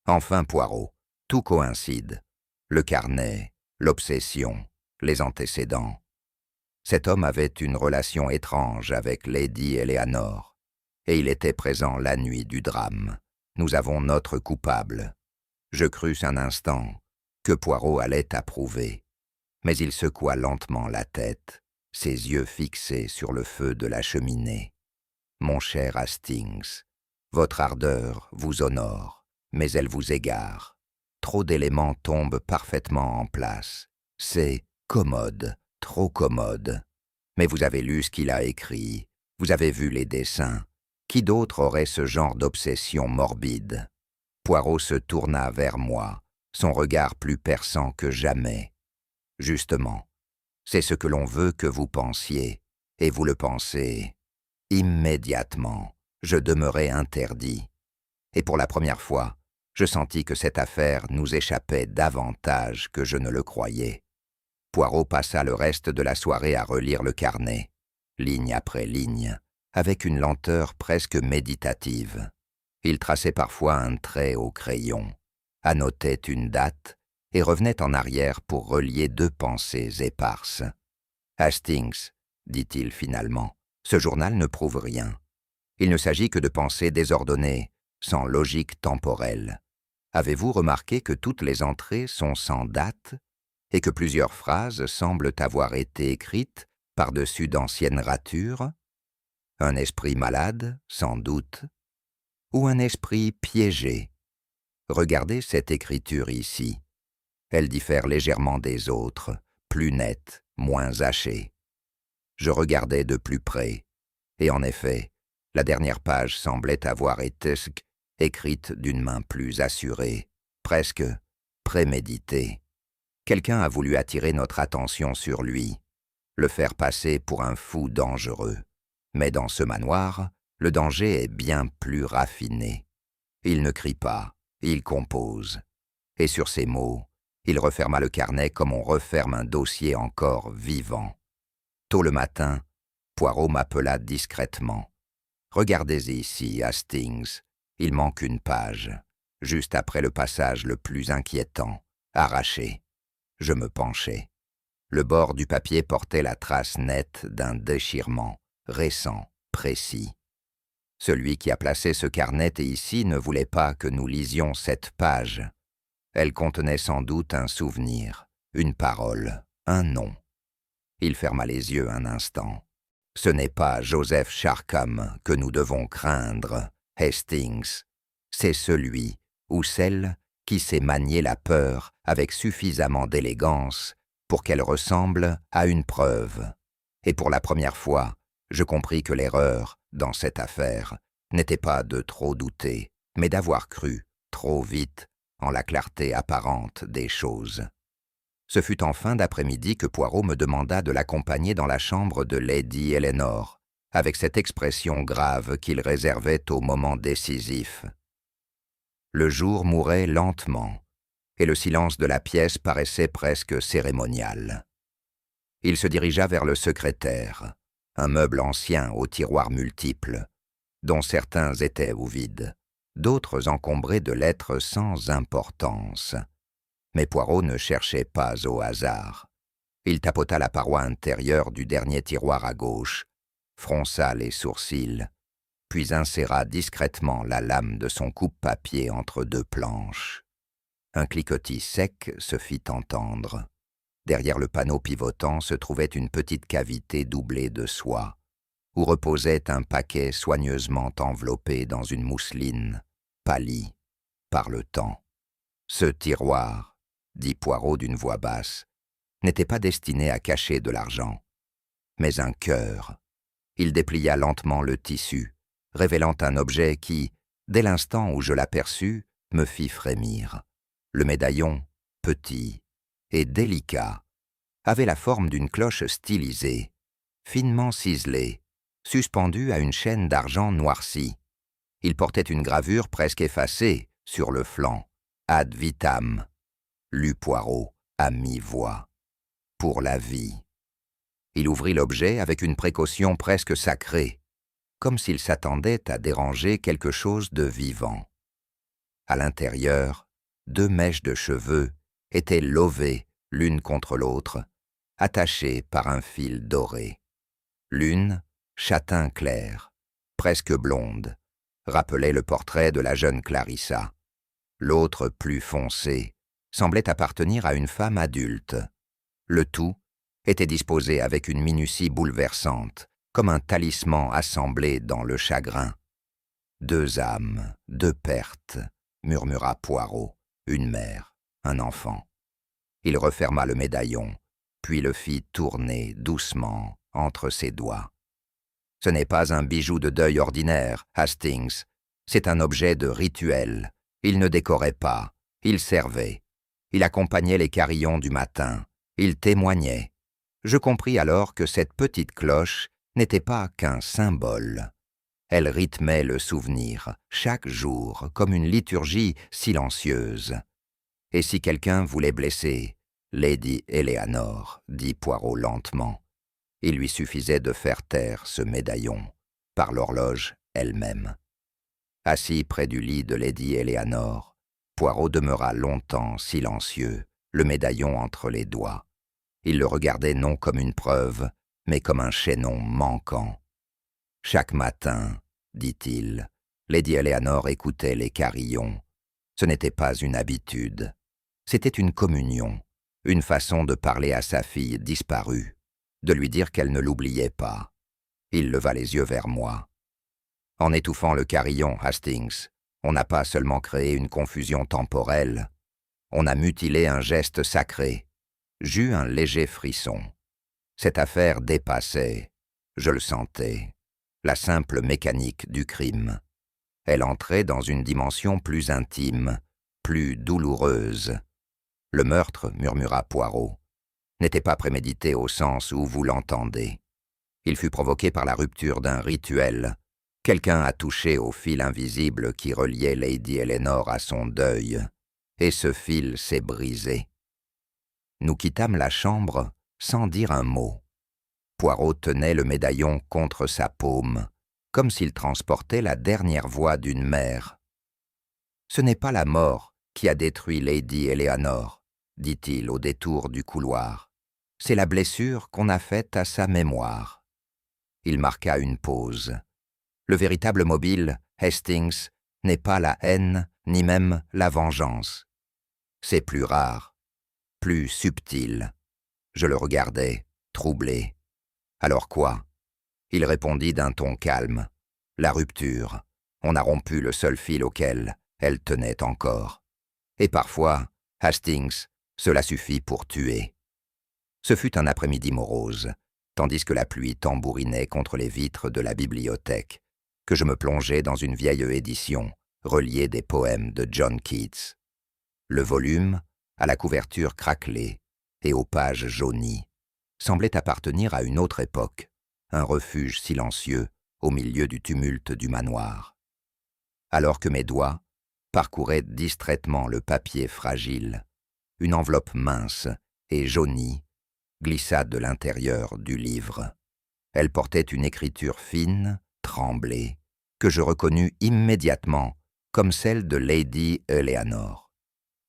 Enfin Poirot, tout coïncide. Le carnet, l'obsession, les antécédents. Cet homme avait une relation étrange avec Lady Eleanor, et il était présent la nuit du drame. Nous avons notre coupable. Je crus un instant que Poirot allait approuver, mais il secoua lentement la tête, ses yeux fixés sur le feu de la cheminée. « Mon cher Hastings, votre ardeur vous honore, mais elle vous égare. Trop d'éléments tombent parfaitement en place. C'est commode, trop commode. Mais vous avez lu ce qu'il a écrit, vous avez vu les dessins. Qui d'autre aurait ce genre d'obsession morbide ?» Poirot se tourna vers moi, son regard plus perçant que jamais. « Justement, c'est ce que l'on veut que vous pensiez, et vous le pensez. » Immédiatement, je demeurai interdit. Et pour la première fois, je sentis que cette affaire nous échappait davantage que je ne le croyais. Poirot passa le reste de la soirée à relire le carnet, ligne après ligne, avec une lenteur presque méditative. Il traçait parfois un trait au crayon, annotait une date et revenait en arrière pour relier deux pensées éparses. « Hastings, dit-il finalement, ce journal ne prouve rien. Il ne s'agit que de pensées désordonnées, sans logique temporelle. Avez-vous remarqué que toutes les entrées sont sans date et que plusieurs phrases semblent avoir été écrites par-dessus d'anciennes ratures? Un esprit malade, sans doute, ou un esprit piégé. Regardez cette écriture ici. Elle diffère légèrement des autres, plus nette, moins hachée. Je regardais de plus près, et en effet, la dernière page semblait avoir été écrite d'une main plus assurée, presque préméditée. Quelqu'un a voulu attirer notre attention sur lui, le faire passer pour un fou dangereux. Mais dans ce manoir, le danger est bien plus raffiné. Il ne crie pas, il compose. Et sur ces mots, il referma le carnet comme on referme un dossier encore vivant. Tôt le matin, Poirot m'appela discrètement. « Regardez ici, Hastings, il manque une page, juste après le passage le plus inquiétant, arraché. » Je me penchai. Le bord du papier portait la trace nette d'un déchirement, récent, précis. Celui qui a placé ce carnet ici ne voulait pas que nous lisions cette page. Elle contenait sans doute un souvenir, une parole, un nom. Il ferma les yeux un instant. « Ce n'est pas Joseph Sharkham que nous devons craindre, Hastings. C'est celui ou celle qui sait manier la peur avec suffisamment d'élégance pour qu'elle ressemble à une preuve. » Et pour la première fois, je compris que l'erreur, dans cette affaire, n'était pas de trop douter, mais d'avoir cru, trop vite, en la clarté apparente des choses. Ce fut en fin d'après-midi que Poirot me demanda de l'accompagner dans la chambre de Lady Eleanor, avec cette expression grave qu'il réservait au moment décisif. Le jour mourait lentement, et le silence de la pièce paraissait presque cérémonial. Il se dirigea vers le secrétaire, un meuble ancien aux tiroirs multiples, dont certains étaient ou vides, d'autres encombrés de lettres sans importance. Mais Poirot ne cherchait pas au hasard. Il tapota la paroi intérieure du dernier tiroir à gauche, fronça les sourcils, puis inséra discrètement la lame de son coupe-papier entre deux planches. Un cliquetis sec se fit entendre. Derrière le panneau pivotant se trouvait une petite cavité doublée de soie, où reposait un paquet soigneusement enveloppé dans une mousseline, pâlie par le temps. Ce tiroir, dit Poirot d'une voix basse, n'était pas destiné à cacher de l'argent, mais un cœur. Il déplia lentement le tissu, révélant un objet qui, dès l'instant où je l'aperçus, me fit frémir. Le médaillon, petit et délicat, avait la forme d'une cloche stylisée, finement ciselée, suspendue à une chaîne d'argent noircie. Il portait une gravure presque effacée sur le flanc. « Ad vitam », lut Poirot à mi-voix. « Pour la vie ». Il ouvrit l'objet avec une précaution presque sacrée, comme s'il s'attendait à déranger quelque chose de vivant. À l'intérieur, deux mèches de cheveux étaient lovées l'une contre l'autre, attachées par un fil doré. L'une, châtain clair, presque blonde, rappelait le portrait de la jeune Clarissa. L'autre, plus foncée, semblait appartenir à une femme adulte. Le tout était disposé avec une minutie bouleversante, comme un talisman assemblé dans le chagrin. « Deux âmes, deux pertes », murmura Poirot, une mère, un enfant. Il referma le médaillon, puis le fit tourner doucement entre ses doigts. « Ce n'est pas un bijou de deuil ordinaire, Hastings, c'est un objet de rituel. Il ne décorait pas, il servait. Il accompagnait les carillons du matin, il témoignait. Je compris alors que cette petite cloche n'était pas qu'un symbole. Elle rythmait le souvenir, chaque jour, comme une liturgie silencieuse. Et si quelqu'un voulait blesser Lady Eleanor, dit Poirot lentement, il lui suffisait de faire taire ce médaillon, par l'horloge elle-même. Assis près du lit de Lady Eleanor, Poirot demeura longtemps silencieux, le médaillon entre les doigts. Il le regardait non comme une preuve, mais comme un chaînon manquant. Chaque matin, dit-il, Lady Eleanor écoutait les carillons. Ce n'était pas une habitude. C'était une communion, une façon de parler à sa fille disparue, de lui dire qu'elle ne l'oubliait pas. Il leva les yeux vers moi. En étouffant le carillon, Hastings, on n'a pas seulement créé une confusion temporelle, on a mutilé un geste sacré. J'eus un léger frisson. Cette affaire dépassait, je le sentais, la simple mécanique du crime. Elle entrait dans une dimension plus intime, plus douloureuse. Le meurtre, murmura Poirot, n'était pas prémédité au sens où vous l'entendez. Il fut provoqué par la rupture d'un rituel. Quelqu'un a touché au fil invisible qui reliait Lady Eleanor à son deuil, et ce fil s'est brisé. Nous quittâmes la chambre sans dire un mot. Poirot tenait le médaillon contre sa paume, comme s'il transportait la dernière voix d'une mère. « Ce n'est pas la mort qui a détruit Lady Eleanor, dit-il au détour du couloir. C'est la blessure qu'on a faite à sa mémoire. » Il marqua une pause. Le véritable mobile, Hastings, n'est pas la haine, ni même la vengeance. C'est plus rare, plus subtil. Je le regardais, troublé. Alors quoi? Il répondit d'un ton calme. La rupture. On a rompu le seul fil auquel elle tenait encore. Et parfois, Hastings, cela suffit pour tuer. Ce fut un après-midi morose, tandis que la pluie tambourinait contre les vitres de la bibliothèque, que je me plongeais dans une vieille édition, reliée des poèmes de John Keats. Le volume, à la couverture craquelée et aux pages jaunies, semblait appartenir à une autre époque, un refuge silencieux au milieu du tumulte du manoir. Alors que mes doigts parcouraient distraitement le papier fragile, une enveloppe mince et jaunie glissa de l'intérieur du livre. Elle portait une écriture fine, tremblée, que je reconnus immédiatement comme celle de Lady Eleanor.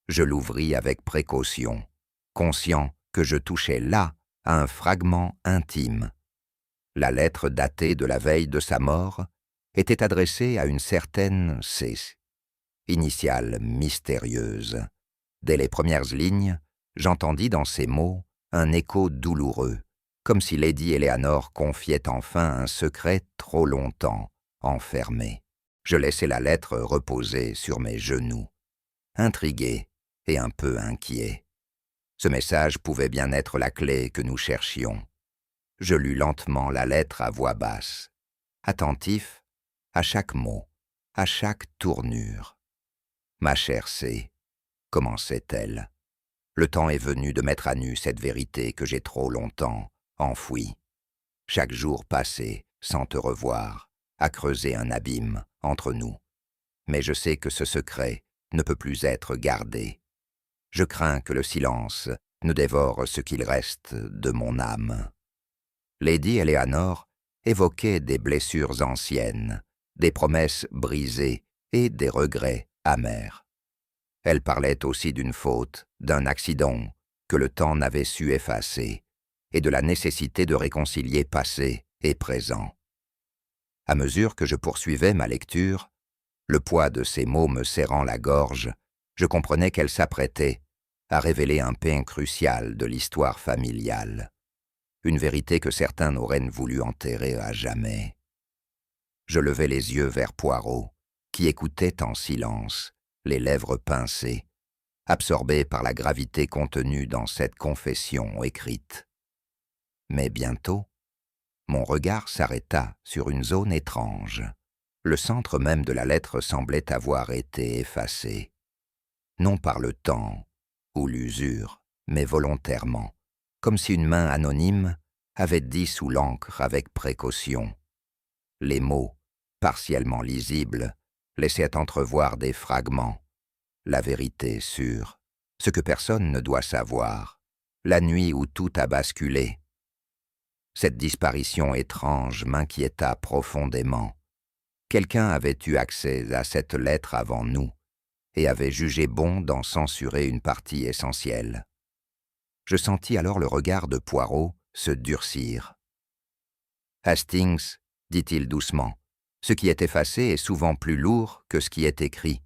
Je l'ouvris avec précaution, conscient que je touchais là à un fragment intime. La lettre datée de la veille de sa mort était adressée à une certaine C, initiale mystérieuse. Dès les premières lignes, j'entendis dans ces mots un écho douloureux, comme si Lady Eleanor confiait enfin un secret trop longtemps enfermé. Je laissai la lettre reposer sur mes genoux, intrigué et un peu inquiet. Ce message pouvait bien être la clé que nous cherchions. Je lus lentement la lettre à voix basse, attentif à chaque mot, à chaque tournure. « Ma chère C, » commençait-elle, « le temps est venu de mettre à nu cette vérité que j'ai trop longtemps enfouie. Chaque jour passé, sans te revoir, a creusé un abîme entre nous. Mais je sais que ce secret ne peut plus être gardé. Je crains que le silence ne dévore ce qu'il reste de mon âme. » Lady Eleanor évoquait des blessures anciennes, des promesses brisées et des regrets amers. Elle parlait aussi d'une faute, d'un accident que le temps n'avait su effacer, et de la nécessité de réconcilier passé et présent. À mesure que je poursuivais ma lecture, le poids de ces mots me serrant la gorge, je comprenais qu'elle s'apprêtait à révéler un pain crucial de l'histoire familiale, une vérité que certains n'auraient voulu enterrer à jamais. Je levai les yeux vers Poirot, qui écoutait en silence, les lèvres pincées, absorbé par la gravité contenue dans cette confession écrite. Mais bientôt, mon regard s'arrêta sur une zone étrange. Le centre même de la lettre semblait avoir été effacé, non par le temps ou l'usure, mais volontairement, comme si une main anonyme avait dit sous l'encre avec précaution. Les mots, partiellement lisibles, laissaient entrevoir des fragments. La vérité sûre, ce que personne ne doit savoir, la nuit où tout a basculé. Cette disparition étrange m'inquiéta profondément. Quelqu'un avait eu accès à cette lettre avant nous et avait jugé bon d'en censurer une partie essentielle. Je sentis alors le regard de Poirot se durcir. « Hastings, dit-il doucement, ce qui est effacé est souvent plus lourd que ce qui est écrit.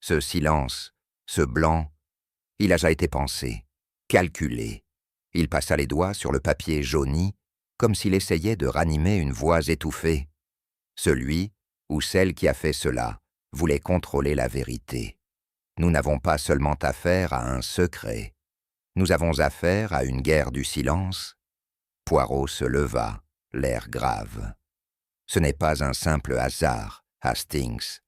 Ce silence, ce blanc, il a déjà été pensé, calculé. » Il passa les doigts sur le papier jauni, comme s'il essayait de ranimer une voix étouffée. Celui ou celle qui a fait cela voulait contrôler la vérité. Nous n'avons pas seulement affaire à un secret. Nous avons affaire à une guerre du silence. Poirot se leva, l'air grave. Ce n'est pas un simple hasard, Hastings.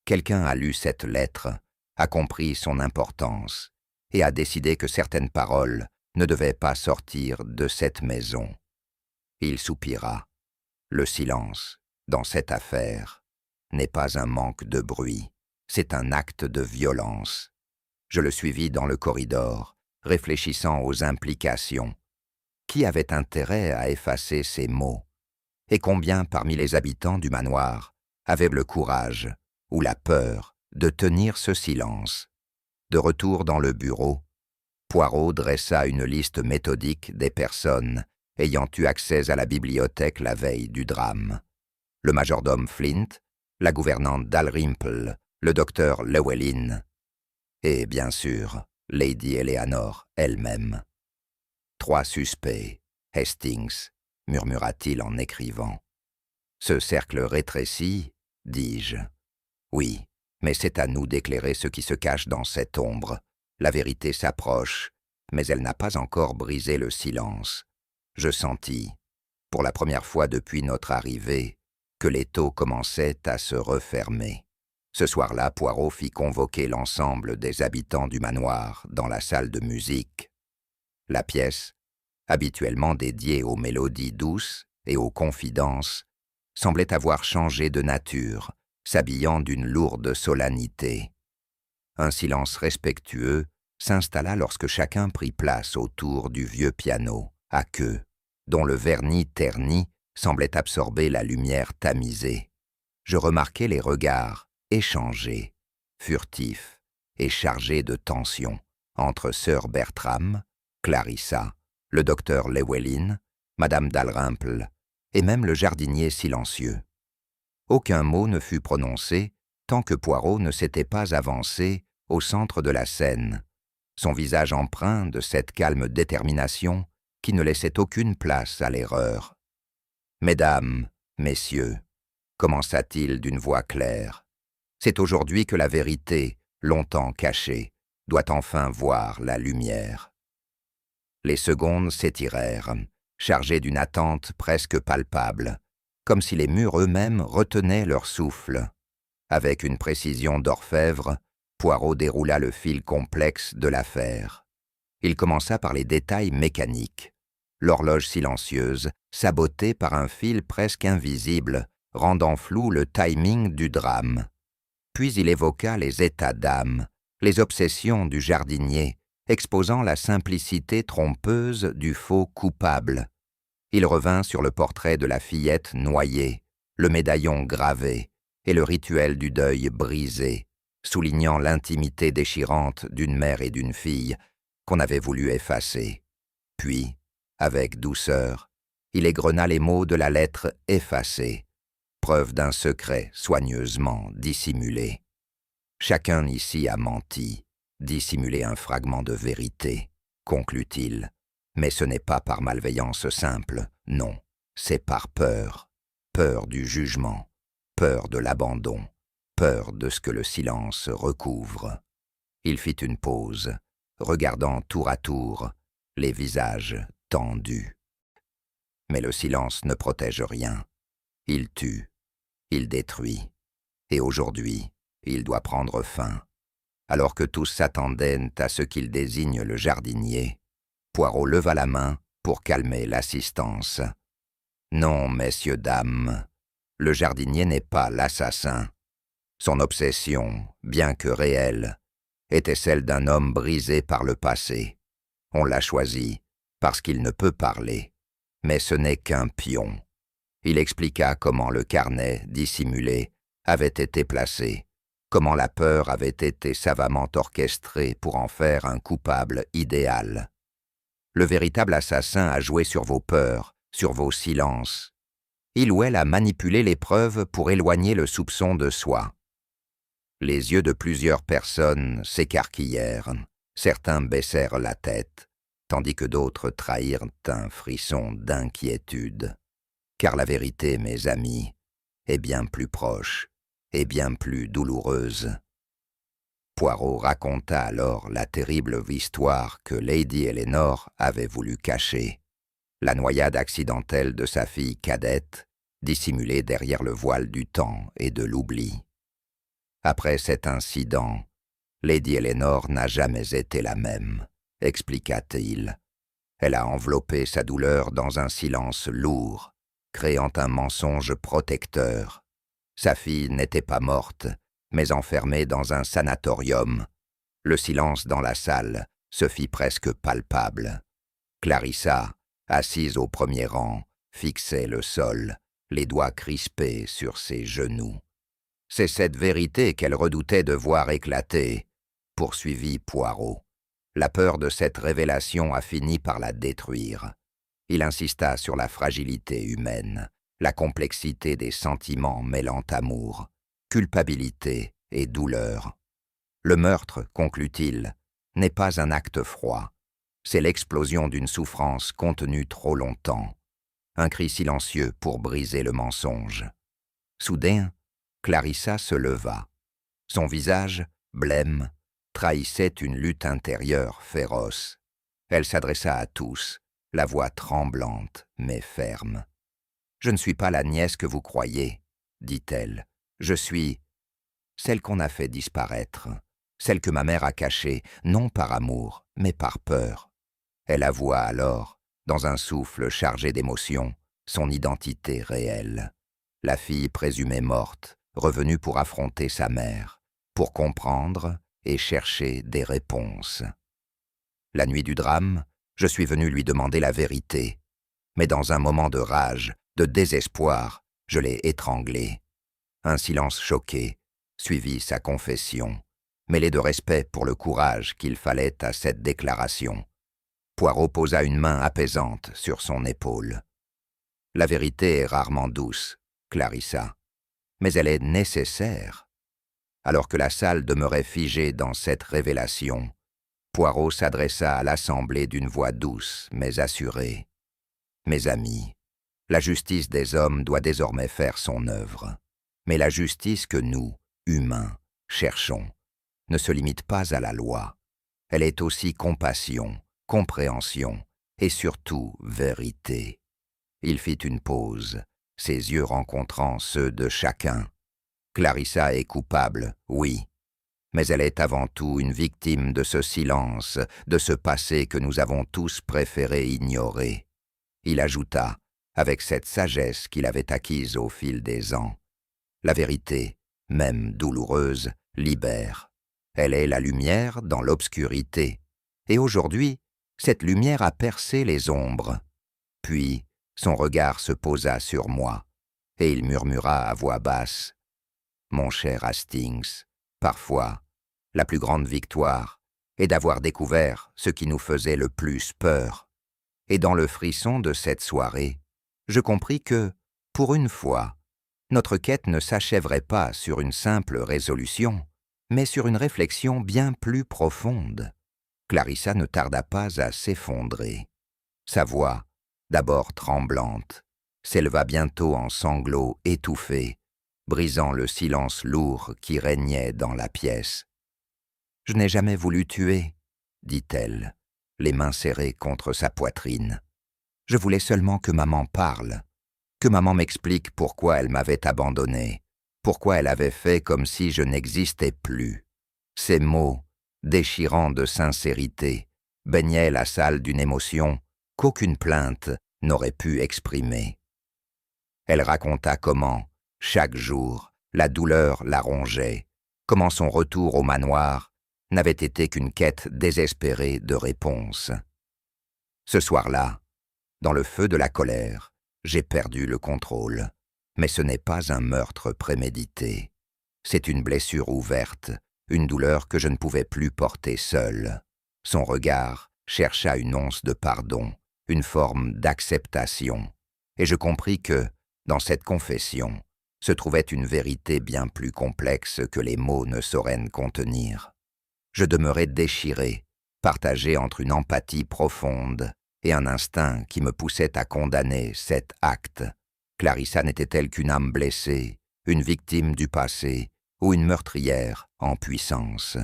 Quelqu'un a lu cette lettre, a compris son importance et a décidé que certaines paroles ne devaient pas sortir de cette maison. Il soupira. Le silence, dans cette affaire, n'est pas un manque de bruit, c'est un acte de violence. Je le suivis dans le corridor, réfléchissant aux implications. Qui avait intérêt à effacer ces mots? Et combien parmi les habitants du manoir avaient le courage ou la peur de tenir ce silence? De retour dans le bureau, Poirot dressa une liste méthodique des personnes ayant eu accès à la bibliothèque la veille du drame. Le majordome Flint, la gouvernante Dalrymple, le docteur Llewellyn et, bien sûr, Lady Eleanor elle-même. 3 suspects, Hastings, murmura-t-il en écrivant. Ce cercle rétréci, dis-je. Oui, mais c'est à nous d'éclairer ce qui se cache dans cette ombre. La vérité s'approche, mais elle n'a pas encore brisé le silence. Je sentis, pour la première fois depuis notre arrivée, que l'étau commençait à se refermer. Ce soir-là, Poirot fit convoquer l'ensemble des habitants du manoir dans la salle de musique. La pièce, habituellement dédiée aux mélodies douces et aux confidences, semblait avoir changé de nature, s'habillant d'une lourde solennité. Un silence respectueux s'installa lorsque chacun prit place autour du vieux piano, à queue, dont le vernis terni semblait absorber la lumière tamisée. Je remarquai les regards échangés, furtifs et chargés de tension entre sœur Bertram, Clarissa, le docteur Llewellyn, madame Dalrymple et même le jardinier silencieux. Aucun mot ne fut prononcé tant que Poirot ne s'était pas avancé au centre de la scène, son visage empreint de cette calme détermination qui ne laissait aucune place à l'erreur. « Mesdames, messieurs, commença-t-il d'une voix claire, c'est aujourd'hui que la vérité, longtemps cachée, doit enfin voir la lumière. » Les secondes s'étirèrent, chargées d'une attente presque palpable, comme si les murs eux-mêmes retenaient leur souffle. Avec une précision d'orfèvre, Poirot déroula le fil complexe de l'affaire. Il commença par les détails mécaniques. L'horloge silencieuse, sabotée par un fil presque invisible, rendant flou le timing du drame. Puis il évoqua les états d'âme, les obsessions du jardinier, exposant la simplicité trompeuse du faux coupable. Il revint sur le portrait de la fillette noyée, le médaillon gravé et le rituel du deuil brisé, soulignant l'intimité déchirante d'une mère et d'une fille qu'on avait voulu effacer. Puis, Avec douceur, il égrena les mots de la lettre effacée, preuve d'un secret soigneusement dissimulé. Chacun ici a menti, dissimulé un fragment de vérité, conclut-il. Mais ce n'est pas par malveillance simple, non, c'est par peur. Peur du jugement, peur de l'abandon, peur de ce que le silence recouvre. Il fit une pause, regardant tour à tour les visages tendus. Mais le silence ne protège rien. Il tue, il détruit. Et aujourd'hui, il doit prendre fin. Alors que tous s'attendaient à ce qu'il désigne le jardinier, Poirot leva la main pour calmer l'assistance. « Non, messieurs, dames, le jardinier n'est pas l'assassin. Son obsession, bien que réelle, était celle d'un homme brisé par le passé. On l'a choisi parce qu'il ne peut parler, mais ce n'est qu'un pion. » Il expliqua comment le carnet, dissimulé, avait été placé, comment la peur avait été savamment orchestrée pour en faire un coupable idéal. Le véritable assassin a joué sur vos peurs, sur vos silences. Il ou elle a manipulé les preuves pour éloigner le soupçon de soi. Les yeux de plusieurs personnes s'écarquillèrent, certains baissèrent la tête, tandis que d'autres trahirent un frisson d'inquiétude. Car la vérité, mes amis, est bien plus proche et bien plus douloureuse. Poirot raconta alors la terrible histoire que Lady Eleanor avait voulu cacher, la noyade accidentelle de sa fille cadette, dissimulée derrière le voile du temps et de l'oubli. Après cet incident, Lady Eleanor n'a jamais été la même, expliqua-t-il. Elle a enveloppé sa douleur dans un silence lourd, créant un mensonge protecteur. Sa fille n'était pas morte, mais enfermée dans un sanatorium. Le silence dans la salle se fit presque palpable. Clarissa, assise au premier rang, fixait le sol, les doigts crispés sur ses genoux. C'est cette vérité qu'elle redoutait de voir éclater, poursuivit Poirot. La peur de cette révélation a fini par la détruire. Il insista sur la fragilité humaine, la complexité des sentiments mêlant amour, culpabilité et douleur. Le meurtre, conclut-il, n'est pas un acte froid. C'est l'explosion d'une souffrance contenue trop longtemps, un cri silencieux pour briser le mensonge. Soudain, Clarissa se leva. Son visage, blême, trahissait une lutte intérieure féroce. Elle s'adressa à tous, la voix tremblante mais ferme. « Je ne suis pas la nièce que vous croyez, » dit-elle. « Je suis celle qu'on a fait disparaître, celle que ma mère a cachée, non par amour, mais par peur. » Elle avoua alors, dans un souffle chargé d'émotion, son identité réelle. La fille présumée morte, revenue pour affronter sa mère, pour comprendre et chercher des réponses. La nuit du drame, je suis venu lui demander la vérité, mais dans un moment de rage, de désespoir, je l'ai étranglée. Un silence choqué suivit sa confession, mêlé de respect pour le courage qu'il fallait à cette déclaration. Poirot posa une main apaisante sur son épaule. « La vérité est rarement douce, Clarissa, mais elle est nécessaire. » Alors que la salle demeurait figée dans cette révélation, Poirot s'adressa à l'assemblée d'une voix douce mais assurée. « Mes amis, la justice des hommes doit désormais faire son œuvre. Mais la justice que nous, humains, cherchons, ne se limite pas à la loi. Elle est aussi compassion, compréhension et surtout vérité. » Il fit une pause, ses yeux rencontrant ceux de chacun. « Clarissa est coupable, oui, mais elle est avant tout une victime de ce silence, de ce passé que nous avons tous préféré ignorer. » Il ajouta, avec cette sagesse qu'il avait acquise au fil des ans. « La vérité, même douloureuse, libère. Elle est la lumière dans l'obscurité. Et aujourd'hui, cette lumière a percé les ombres. » Puis, son regard se posa sur moi, et il murmura à voix basse. « Mon cher Hastings, parfois, la plus grande victoire est d'avoir découvert ce qui nous faisait le plus peur. et dans le frisson de cette soirée, je compris que, pour une fois, notre quête ne s'achèverait pas sur une simple résolution, mais sur une réflexion bien plus profonde. Clarissa ne tarda pas à s'effondrer. Sa voix, d'abord tremblante, s'éleva bientôt en sanglots étouffés, brisant le silence lourd qui régnait dans la pièce. « Je n'ai jamais voulu tuer, » dit-elle, les mains serrées contre sa poitrine. « Je voulais seulement que maman parle, que maman m'explique pourquoi elle m'avait abandonné, pourquoi elle avait fait comme si je n'existais plus. » Ces mots, déchirants de sincérité, baignaient la salle d'une émotion qu'aucune plainte n'aurait pu exprimer. Elle raconta comment, chaque jour, la douleur la rongeait, comment son retour au manoir n'avait été qu'une quête désespérée de réponse. Ce soir-là, dans le feu de la colère, j'ai perdu le contrôle, mais ce n'est pas un meurtre prémédité. C'est une blessure ouverte, une douleur que je ne pouvais plus porter seule. Son regard chercha une once de pardon, une forme d'acceptation, et je compris que, dans cette confession, se trouvait une vérité bien plus complexe que les mots ne sauraient contenir. Je demeurais déchiré, partagé entre une empathie profonde et un instinct qui me poussait à condamner cet acte. Clarissa n'était-elle qu'une âme blessée, une victime du passé ou une meurtrière en puissance?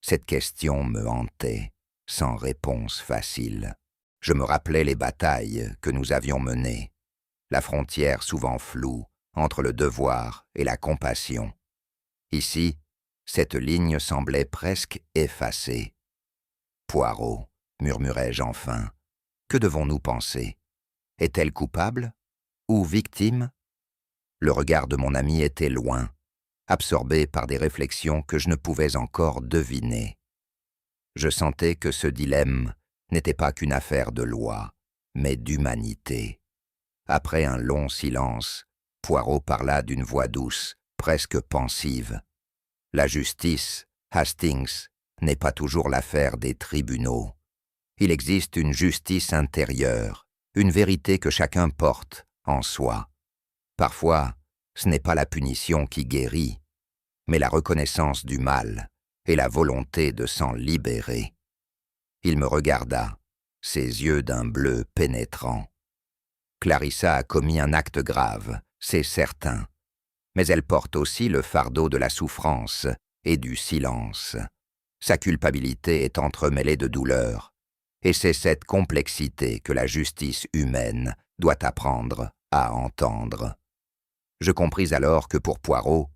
Cette question me hantait, sans réponse facile. Je me rappelais les batailles que nous avions menées, la frontière souvent floue entre le devoir et la compassion. Ici, cette ligne semblait presque effacée. « Poirot, » murmurai-je enfin, « que devons-nous penser? Est-elle coupable ou victime ?» Le regard de mon ami était loin, absorbé par des réflexions que je ne pouvais encore deviner. Je sentais que ce dilemme n'était pas qu'une affaire de loi, mais d'humanité. Après un long silence, Poirot parla d'une voix douce, presque pensive. « La justice, Hastings, n'est pas toujours l'affaire des tribunaux. Il existe une justice intérieure, une vérité que chacun porte en soi. Parfois, ce n'est pas la punition qui guérit, mais la reconnaissance du mal et la volonté de s'en libérer. » Il me regarda, ses yeux d'un bleu pénétrant. « Clarissa a commis un acte grave, c'est certain, mais elle porte aussi le fardeau de la souffrance et du silence. Sa culpabilité est entremêlée de douleur, et c'est cette complexité que la justice humaine doit apprendre à entendre. » Je compris alors que pour Poirot,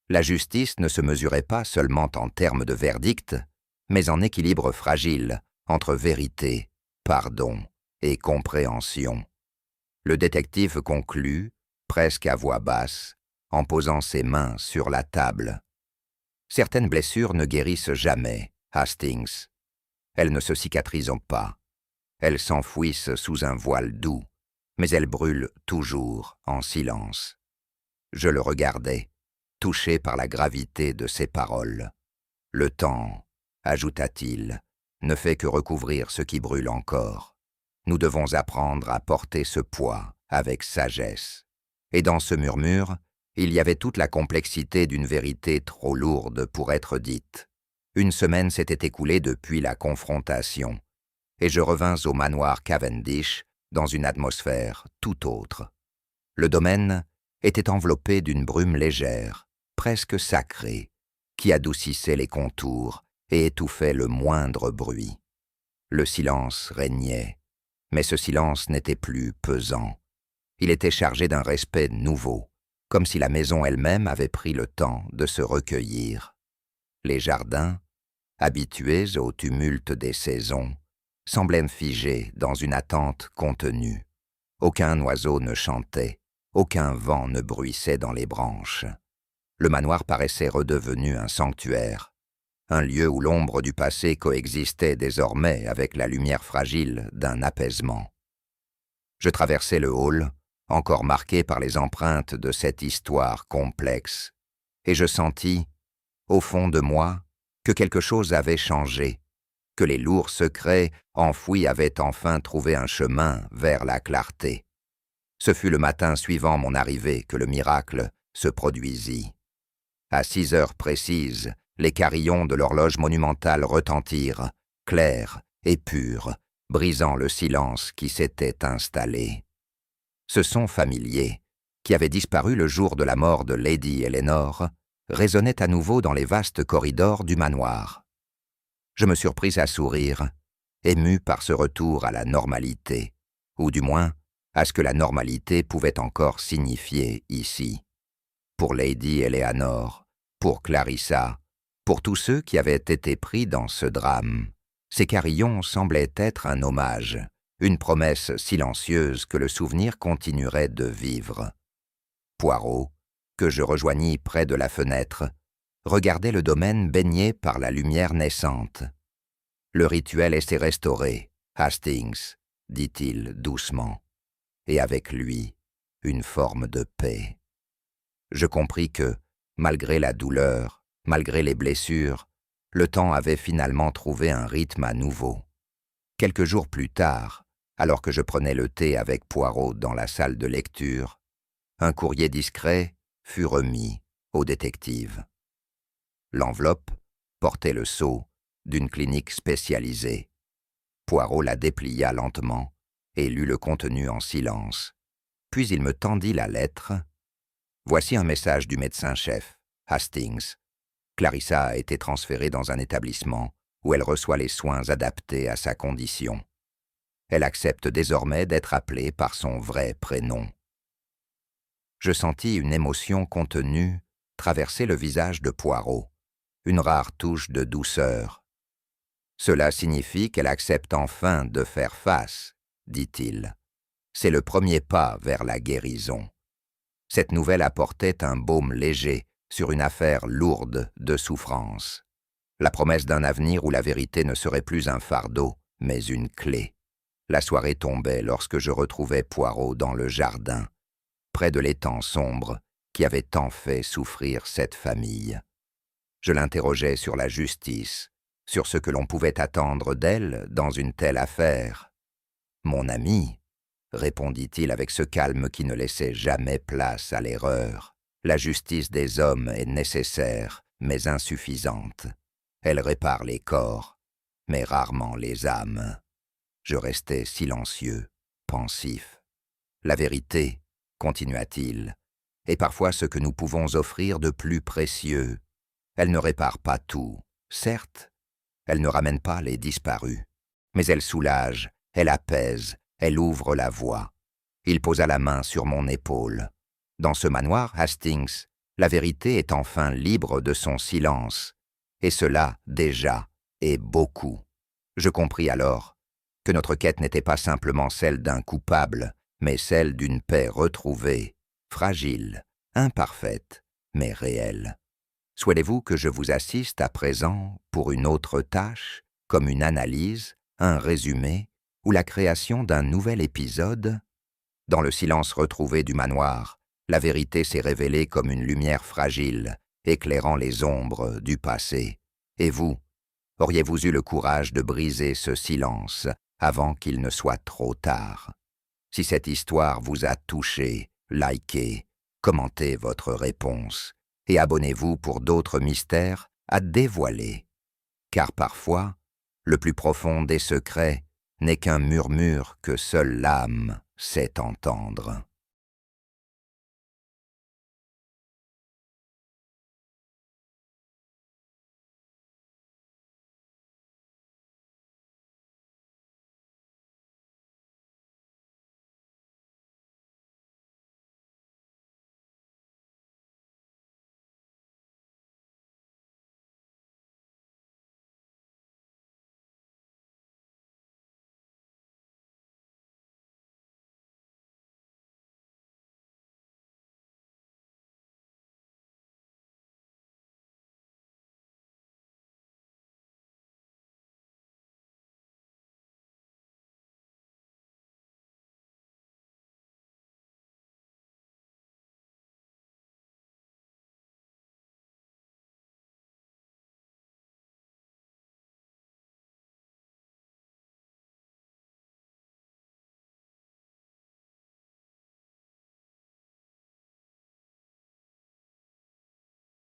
la justice ne se mesurait pas seulement en termes de verdict, mais en équilibre fragile entre vérité, pardon et compréhension. Le détective conclut, presque à voix basse, en posant ses mains sur la table. « Certaines blessures ne guérissent jamais, Hastings. Elles ne se cicatrisent pas. Elles s'enfouissent sous un voile doux, mais elles brûlent toujours en silence. » Je le regardais, touché par la gravité de ses paroles. « Le temps, ajouta-t-il, ne fait que recouvrir ce qui brûle encore. Nous devons apprendre à porter ce poids avec sagesse. » Et dans ce murmure, il y avait toute la complexité d'une vérité trop lourde pour être dite. Une semaine s'était écoulée depuis la confrontation, et je revins au manoir Cavendish dans une atmosphère tout autre. Le domaine était enveloppé d'une brume légère, presque sacrée, qui adoucissait les contours et étouffait le moindre bruit. Le silence régnait, mais ce silence n'était plus pesant. Il était chargé d'un respect nouveau, comme si la maison elle-même avait pris le temps de se recueillir. Les jardins, habitués au tumulte des saisons, semblaient figés dans une attente contenue. Aucun oiseau ne chantait, aucun vent ne bruissait dans les branches. Le manoir paraissait redevenu un sanctuaire, un lieu où l'ombre du passé coexistait désormais avec la lumière fragile d'un apaisement. Je traversai le hall, encore marqué par les empreintes de cette histoire complexe, et je sentis, au fond de moi, que quelque chose avait changé, que les lourds secrets enfouis avaient enfin trouvé un chemin vers la clarté. Ce fut le matin suivant mon arrivée que le miracle se produisit. À 6 heures précises, les carillons de l'horloge monumentale retentirent, clairs et purs, brisant le silence qui s'était installé. Ce son familier, qui avait disparu le jour de la mort de Lady Eleanor, résonnait à nouveau dans les vastes corridors du manoir. Je me surpris à sourire, ému par ce retour à la normalité, ou du moins à ce que la normalité pouvait encore signifier ici. Pour Lady Eleanor, pour Clarissa, pour tous ceux qui avaient été pris dans ce drame, ces carillons semblaient être un hommage, une promesse silencieuse que le souvenir continuerait de vivre. Poirot, que je rejoignis près de la fenêtre, regardait le domaine baigné par la lumière naissante. « Le rituel était restauré, Hastings, dit-il doucement, et avec lui, une forme de paix. » Je compris que, malgré la douleur, malgré les blessures, le temps avait finalement trouvé un rythme à nouveau. Quelques jours plus tard, alors que je prenais le thé avec Poirot dans la salle de lecture, un courrier discret fut remis au détective. L'enveloppe portait le sceau d'une clinique spécialisée. Poirot la déplia lentement et lut le contenu en silence. Puis il me tendit la lettre. « Voici un message du médecin-chef, Hastings. Clarissa a été transférée dans un établissement où elle reçoit les soins adaptés à sa condition. Elle accepte désormais d'être appelée par son vrai prénom. » Je sentis une émotion contenue traverser le visage de Poirot, une rare touche de douceur. « Cela signifie qu'elle accepte enfin de faire face, dit-il. C'est le premier pas vers la guérison. » Cette nouvelle apportait un baume léger sur une affaire lourde de souffrance. La promesse d'un avenir où la vérité ne serait plus un fardeau, mais une clé. La soirée tombait lorsque je retrouvais Poirot dans le jardin, près de l'étang sombre qui avait tant fait souffrir cette famille. Je l'interrogeais sur la justice, sur ce que l'on pouvait attendre d'elle dans une telle affaire. « Mon ami, » répondit-il avec ce calme qui ne laissait jamais place à l'erreur, « la justice des hommes est nécessaire, mais insuffisante. Elle répare les corps, mais rarement les âmes. » Je restais silencieux, pensif. « La vérité, continua-t-il, est parfois ce que nous pouvons offrir de plus précieux. Elle ne répare pas tout, certes, elle ne ramène pas les disparus, mais elle soulage, elle apaise, elle ouvre la voie. » Il posa la main sur mon épaule. « Dans ce manoir, Hastings, la vérité est enfin libre de son silence, et cela, déjà, est beaucoup. » Je compris alors que notre quête n'était pas simplement celle d'un coupable, mais celle d'une paix retrouvée, fragile, imparfaite, mais réelle. Souhaitez-vous que je vous assiste à présent pour une autre tâche, comme une analyse, un résumé, ou la création d'un nouvel épisode? Dans le silence retrouvé du manoir, la vérité s'est révélée comme une lumière fragile, éclairant les ombres du passé. Et vous, auriez-vous eu le courage de briser ce silence avant qu'il ne soit trop tard? Si cette histoire vous a touché, likez, commentez votre réponse et abonnez-vous pour d'autres mystères à dévoiler. Car parfois, le plus profond des secrets n'est qu'un murmure que seule l'âme sait entendre.